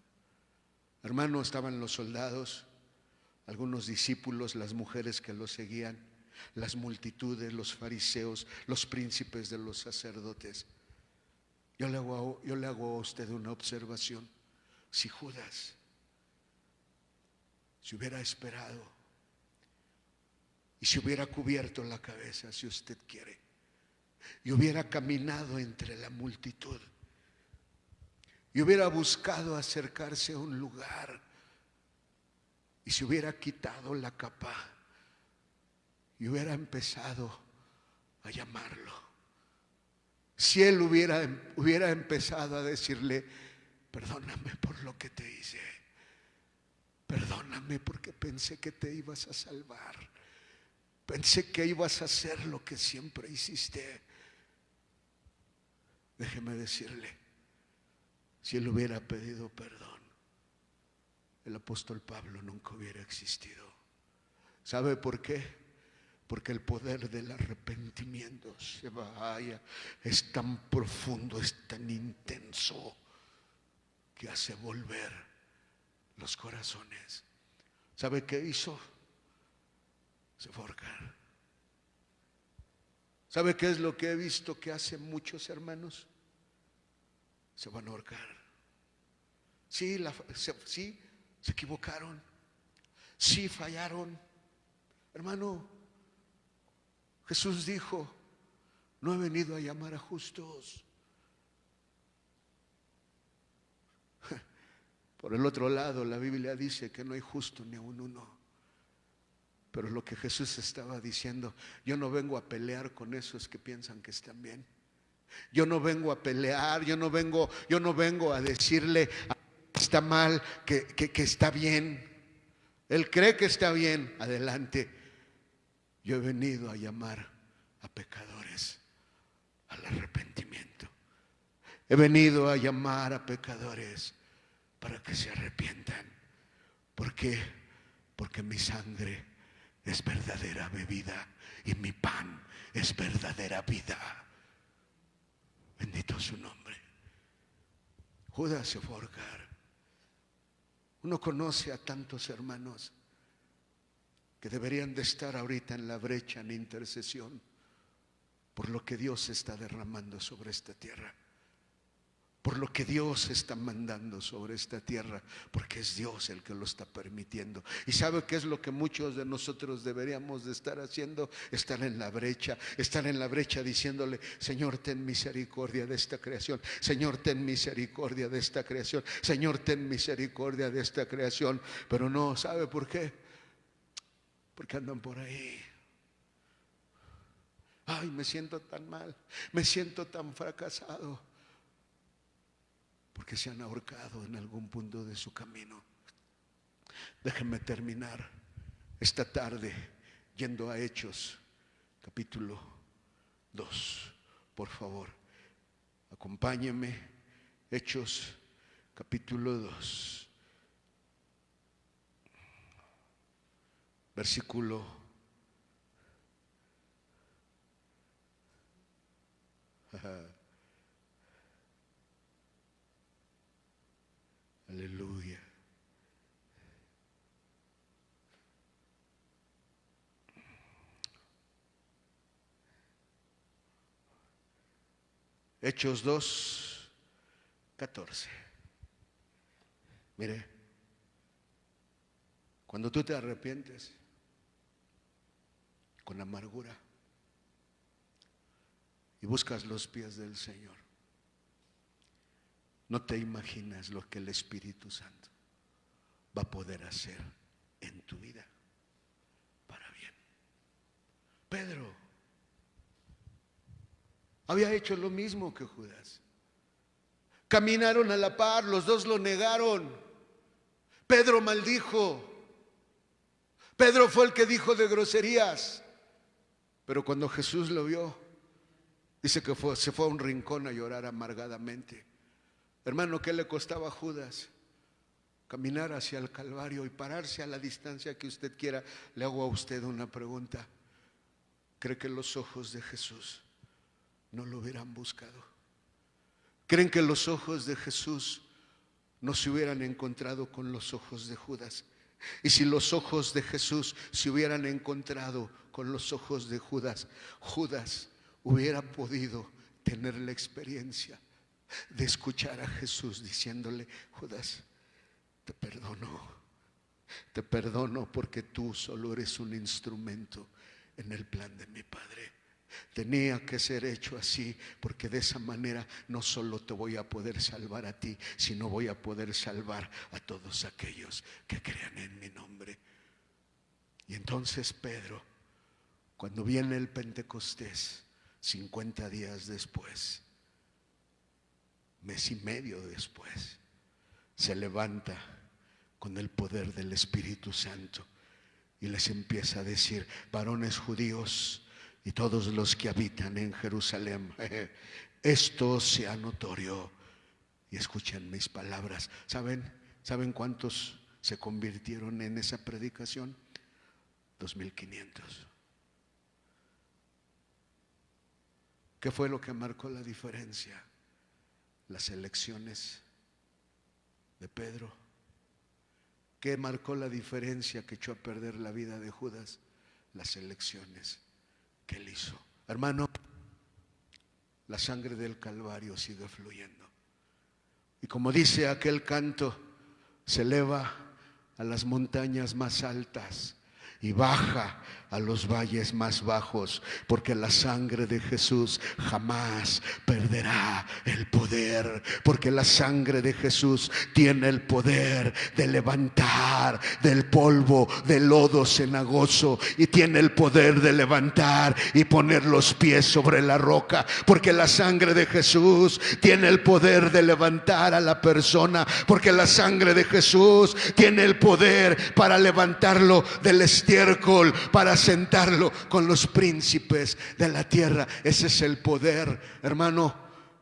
Hermano, estaban los soldados, algunos discípulos, las mujeres que lo seguían, las multitudes, los fariseos, los príncipes de los sacerdotes. Yo le hago a usted una observación. Si Judas se hubiera esperado y se hubiera cubierto la cabeza, si usted quiere, y hubiera caminado entre la multitud y hubiera buscado acercarse a un lugar y se hubiera quitado la capa y hubiera empezado a llamarlo, si él hubiera empezado a decirle: perdóname por lo que te hice, perdóname porque pensé que te ibas a salvar, pensé que ibas a hacer lo que siempre hiciste. Déjeme decirle, si él hubiera pedido perdón, el apóstol Pablo nunca hubiera existido. ¿Sabe por qué? Porque el poder del arrepentimiento es tan profundo, es tan intenso, que hace volver los corazones. ¿Sabe qué hizo? Se fue a ahorcar. ¿Sabe qué es lo que he visto que hacen muchos hermanos? Se van a ahorcar. Sí, se equivocaron. Sí, fallaron. Hermano, Jesús dijo: no he venido a llamar a justos. Por el otro lado, la Biblia dice que no hay justo ni aun uno. Pero lo que Jesús estaba diciendo: yo no vengo a pelear con esos que piensan que están bien. Yo no vengo a pelear, yo no vengo a decirle que está mal, que está bien. Él cree que está bien, adelante. Yo he venido a llamar a pecadores al arrepentimiento. He venido a llamar a pecadores para que se arrepientan. ¿Por qué? Porque mi sangre es verdadera bebida y mi pan es verdadera vida. Bendito su nombre. Judas se fue a ahorcar. Uno conoce a tantos hermanos que deberían de estar ahorita en la brecha, en intercesión, por lo que Dios está derramando sobre esta tierra, por lo que Dios está mandando sobre esta tierra, porque es Dios el que lo está permitiendo. ¿Y sabe qué es lo que muchos de nosotros deberíamos de estar haciendo? Estar en la brecha diciéndole: Señor, ten misericordia de esta creación. Señor, ten misericordia de esta creación. Señor, ten misericordia de esta creación. Pero no, ¿sabe por qué? Porque andan por ahí. Ay, me siento tan mal, me siento tan fracasado, porque se han ahorcado en algún punto de su camino. Déjenme terminar esta tarde yendo a Hechos, capítulo 2. Por favor, acompáñenme. Hechos, capítulo 2, versículo aleluya. Hechos 2, 14. Mire, cuando tú te arrepientes con amargura, y buscas los pies del Señor, no te imaginas lo que el Espíritu Santo va a poder hacer en tu vida para bien. Pedro había hecho lo mismo que Judas. Caminaron a la par, los dos lo negaron. Pedro maldijo. Pedro fue el que dijo de groserías. Pero cuando Jesús lo vio, dice que se fue a un rincón a llorar amargadamente. Hermano, ¿qué le costaba a Judas? Caminar hacia el Calvario y pararse a la distancia que usted quiera. Le hago a usted una pregunta. ¿Cree que los ojos de Jesús no lo hubieran buscado? ¿Creen que los ojos de Jesús no se hubieran encontrado con los ojos de Judas? Y si los ojos de Jesús se hubieran encontrado con los ojos de Judas, Judas hubiera podido tener la experiencia de escuchar a Jesús diciéndole: Judas, te perdono porque tú solo eres un instrumento en el plan de mi Padre. Tenía que ser hecho así, porque de esa manera no solo te voy a poder salvar a ti, sino voy a poder salvar a todos aquellos que crean en mi nombre. Y entonces Pedro, cuando viene el Pentecostés, 50 días después, mes y medio después, se levanta con el poder del Espíritu Santo y les empieza a decir: varones judíos y todos los que habitan en Jerusalén, esto sea notorio y escuchen mis palabras. ¿Saben cuántos se convirtieron en esa predicación? 2,500. ¿Qué fue lo que marcó la diferencia? Las elecciones de Pedro. ¿Qué marcó la diferencia que echó a perder la vida de Judas? Las elecciones que él hizo. Hermano, la sangre del Calvario sigue fluyendo. Y como dice aquel canto, se eleva a las montañas más altas y baja a los valles más bajos, porque la sangre de Jesús jamás perderá el poder, porque la sangre de Jesús tiene el poder de levantar del polvo, del lodo cenagoso, y tiene el poder de levantar y poner los pies sobre la roca, porque la sangre de Jesús tiene el poder de levantar a la persona, porque la sangre de Jesús tiene el poder para levantarlo del estiércol, para sentarlo con los príncipes de la tierra. Ese es el poder, hermano,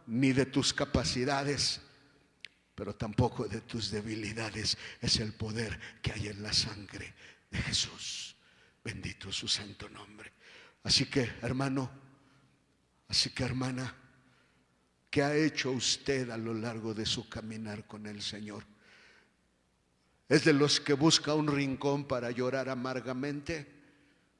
ni de tus capacidades, pero tampoco de tus debilidades. Es el poder que hay en la sangre de Jesús. Bendito su santo nombre. Así que, hermano, hermana, ¿qué ha hecho usted a lo largo de su caminar con el Señor? ¿Es de los que busca un rincón para llorar amargamente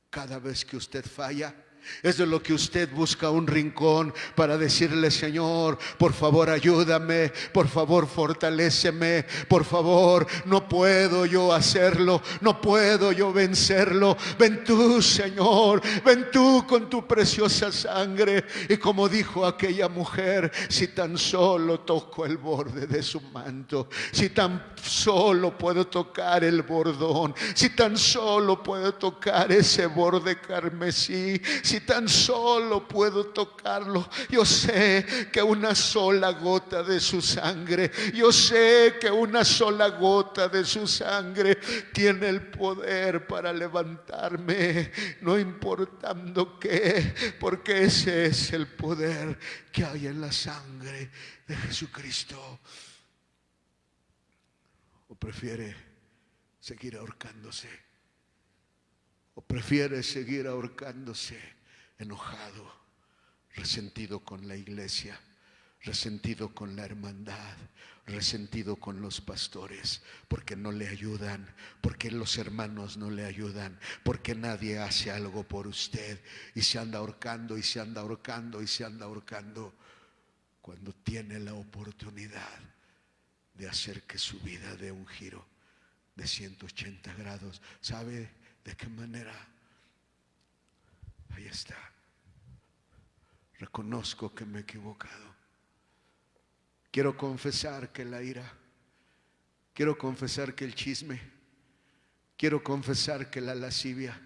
cada vez que usted falla? ¿Es de lo que usted busca un rincón para decirle: Señor, por favor ayúdame, por favor fortaléceme, por favor, no puedo yo hacerlo, no puedo yo vencerlo? Ven tú, Señor, ven tú con tu preciosa sangre. Y como dijo aquella mujer: si tan solo toco el borde de su manto, si tan solo puedo tocar el bordón, si tan solo puedo tocar ese borde carmesí, si tan solo puedo tocarlo, yo sé que una sola gota de su sangre, yo sé que una sola gota de su sangre tiene el poder para levantarme, no importando qué, porque ese es el poder que hay en la sangre de Jesucristo. ¿O prefiere seguir ahorcándose? ¿O prefiere seguir ahorcándose enojado, resentido con la iglesia, resentido con la hermandad, resentido con los pastores, porque no le ayudan, porque los hermanos no le ayudan, porque nadie hace algo por usted, y se anda ahorcando y se anda ahorcando y se anda ahorcando, cuando tiene la oportunidad de hacer que su vida dé un giro de 180 grados? ¿Sabe de qué manera? Ahí está. Reconozco que me he equivocado. Quiero confesar que la ira, quiero confesar que el chisme, quiero confesar que la lascivia,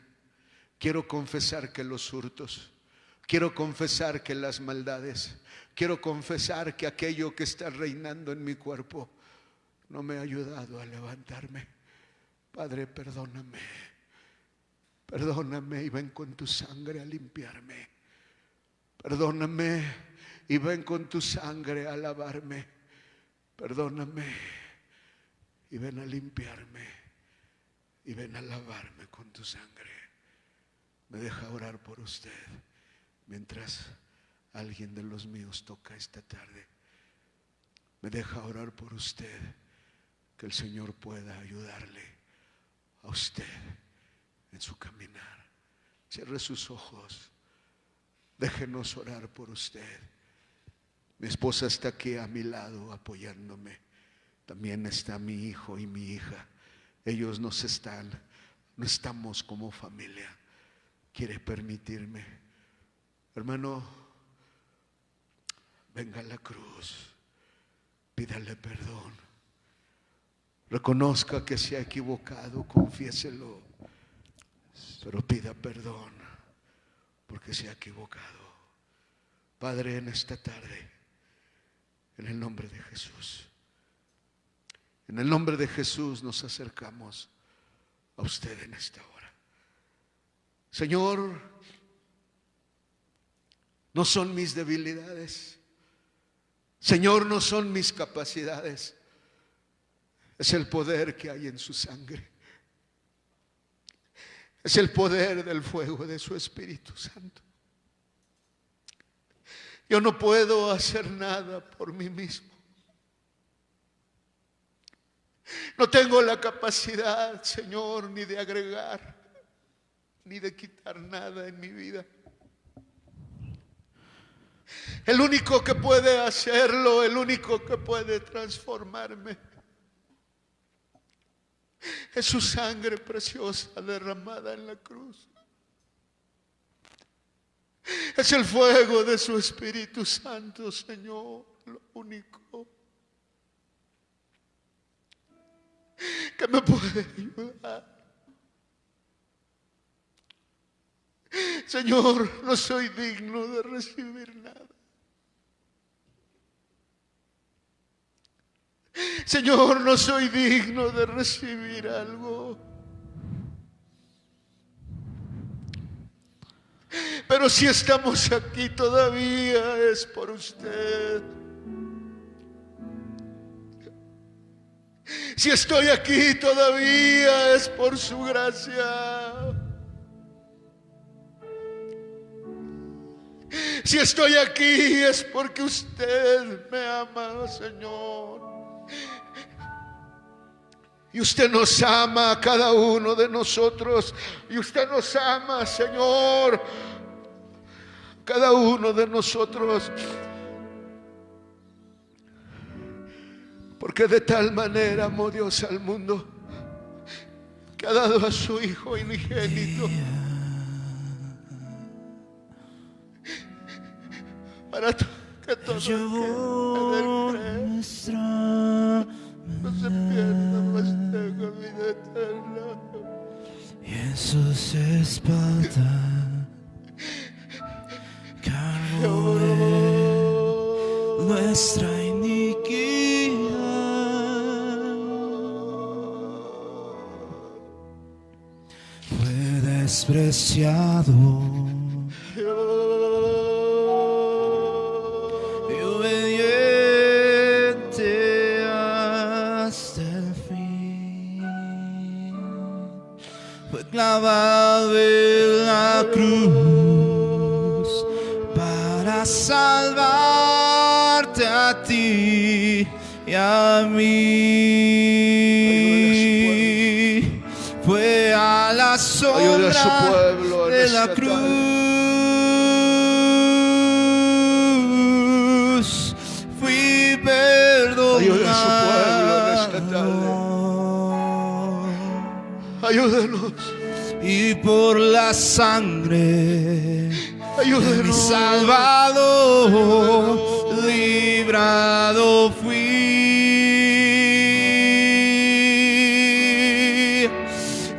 quiero confesar que los hurtos, quiero confesar que las maldades, quiero confesar que aquello que está reinando en mi cuerpo no me ha ayudado a levantarme. Padre, perdóname, perdóname y ven con tu sangre a limpiarme. Perdóname y ven con tu sangre a lavarme. Perdóname y ven a limpiarme y ven a lavarme con tu sangre. Me deja orar por usted mientras alguien de los míos toca esta tarde. Me deja orar por usted, que el Señor pueda ayudarle a usted en su caminar. Cierre sus ojos. Déjenos orar por usted. Mi esposa está aquí a mi lado apoyándome. También está mi hijo y mi hija. Ellos no estamos como familia. Quiere permitirme. Hermano, venga a la cruz. Pídale perdón. Reconozca que se ha equivocado, confiéselo. Pero pida perdón porque se ha equivocado. Padre, en esta tarde, en el nombre de Jesús, en el nombre de Jesús nos acercamos a usted en esta hora. Señor, no son mis debilidades, Señor, no son mis capacidades, es el poder que hay en su sangre. Es el poder del fuego de su Espíritu Santo. Yo no puedo hacer nada por mí mismo. No tengo la capacidad, Señor, ni de agregar, ni de quitar nada en mi vida. El único que puede hacerlo, el único que puede transformarme, es su sangre preciosa derramada en la cruz. Es el fuego de su Espíritu Santo, Señor, lo único que me puede ayudar. Señor, no soy digno de recibir nada. Señor, no soy digno de recibir algo. Pero si estamos aquí todavía es por usted. Si estoy aquí todavía es por su gracia. Si estoy aquí es porque usted me ama, Señor. Y usted nos ama a cada uno de nosotros. Y usted nos ama, Señor, cada uno de nosotros. Porque de tal manera amó Dios al mundo, que ha dado a su Hijo unigénito, para que todo el que en él cree no se pierda, mas tenga vida eterna. Y en sus espaldas cargó él nuestra iniquidad. Fue despreciado y obediente hasta el fin. Fue clavado en la cruz para salvarte a ti y a mí. Fue a la sombra de la cruz. Fui perdonado. Ayuda a su pueblo en esta tarde. Ayúdanos. Y por la sangre Ayúdanos. Mi Salvador, librado fui.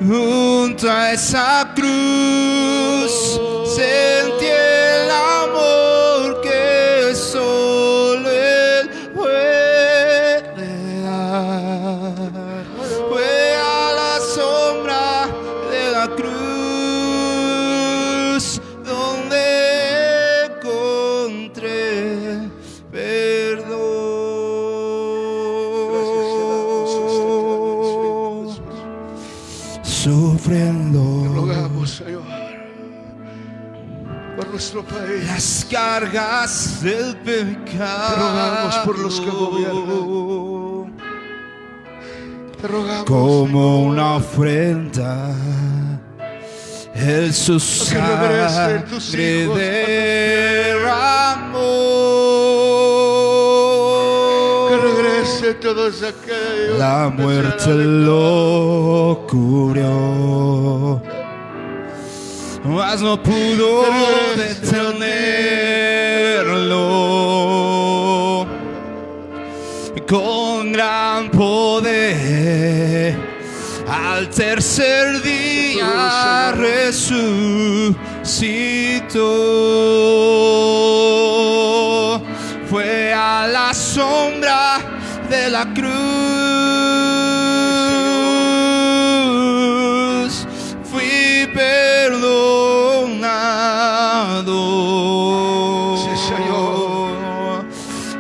Junto a esa cruz sentí el amor que solo Él puede dar. Fue a la sombra de la cruz donde encontré perdón. Sufriendo. Te rogamos, Señor, por nuestro país. Las cargas del pecado. Te rogamos por los que gobiernan. Te rogamos, Como una ofrenda, Él su que regresen tus sangre hijos derramó. que regrese todos aquellos. La muerte lo cubrió, mas no pudo detenerlo. Con gran poder, al tercer día resucitó. Fue a la sombra de la cruz, fui perdonado. Sí, Señor.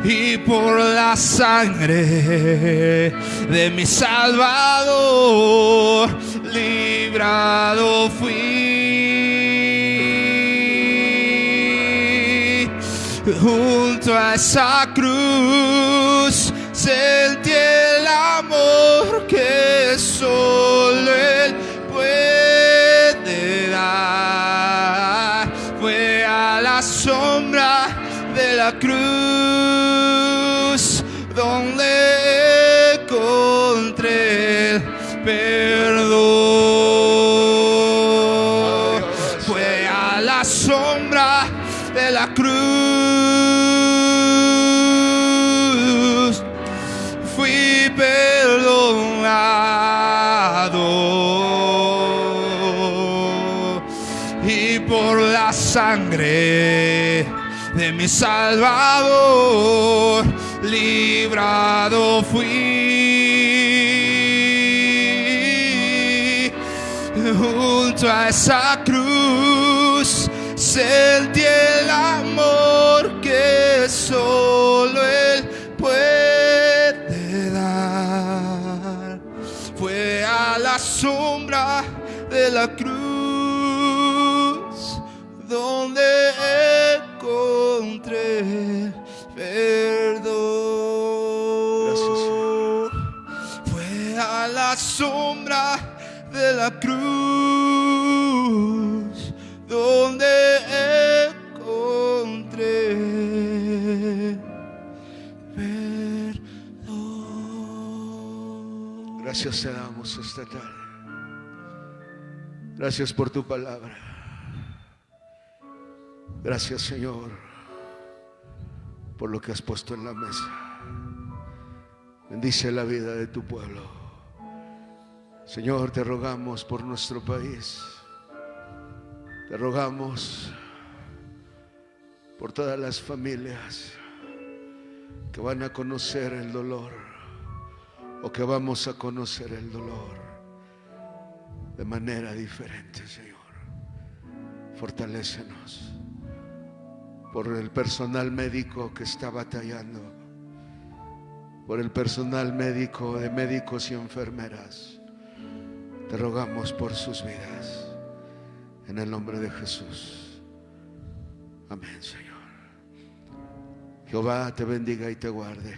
Y por la sangre de mi Salvador, librado fui. Junto a esa cruz sentí el amor que solo Él puede dar. Fue a la sombra de la cruz donde encontré el perdón. Fue a la sombra de la cruz, fui perdonado. Y por la sangre de mi Salvador, librado fui. Junto a esa cruz sentí el amor que solo Él puede dar. Fue a la sombra de la cruz donde encontré perdón. Gracias, Señor. Fue a la sombra de la cruz donde encontré perdón. Gracias te damos esta tarde. Gracias por tu palabra. Gracias, Señor, por lo que has puesto en la mesa. Bendice la vida de tu pueblo. Señor, te rogamos por nuestro país. Te rogamos por todas las familias que van a conocer el dolor o que vamos a conocer el dolor de manera diferente, Señor. Fortalécenos. Por el personal médico que está batallando, por el personal médico de médicos y enfermeras, te rogamos por sus vidas, en el nombre de Jesús. Amén, Señor. Jehová te bendiga y te guarde.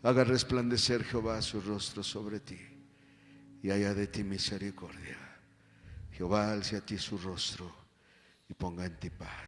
Haga resplandecer Jehová su rostro sobre ti y haya de ti misericordia. Jehová alce a ti su rostro y ponga en ti paz.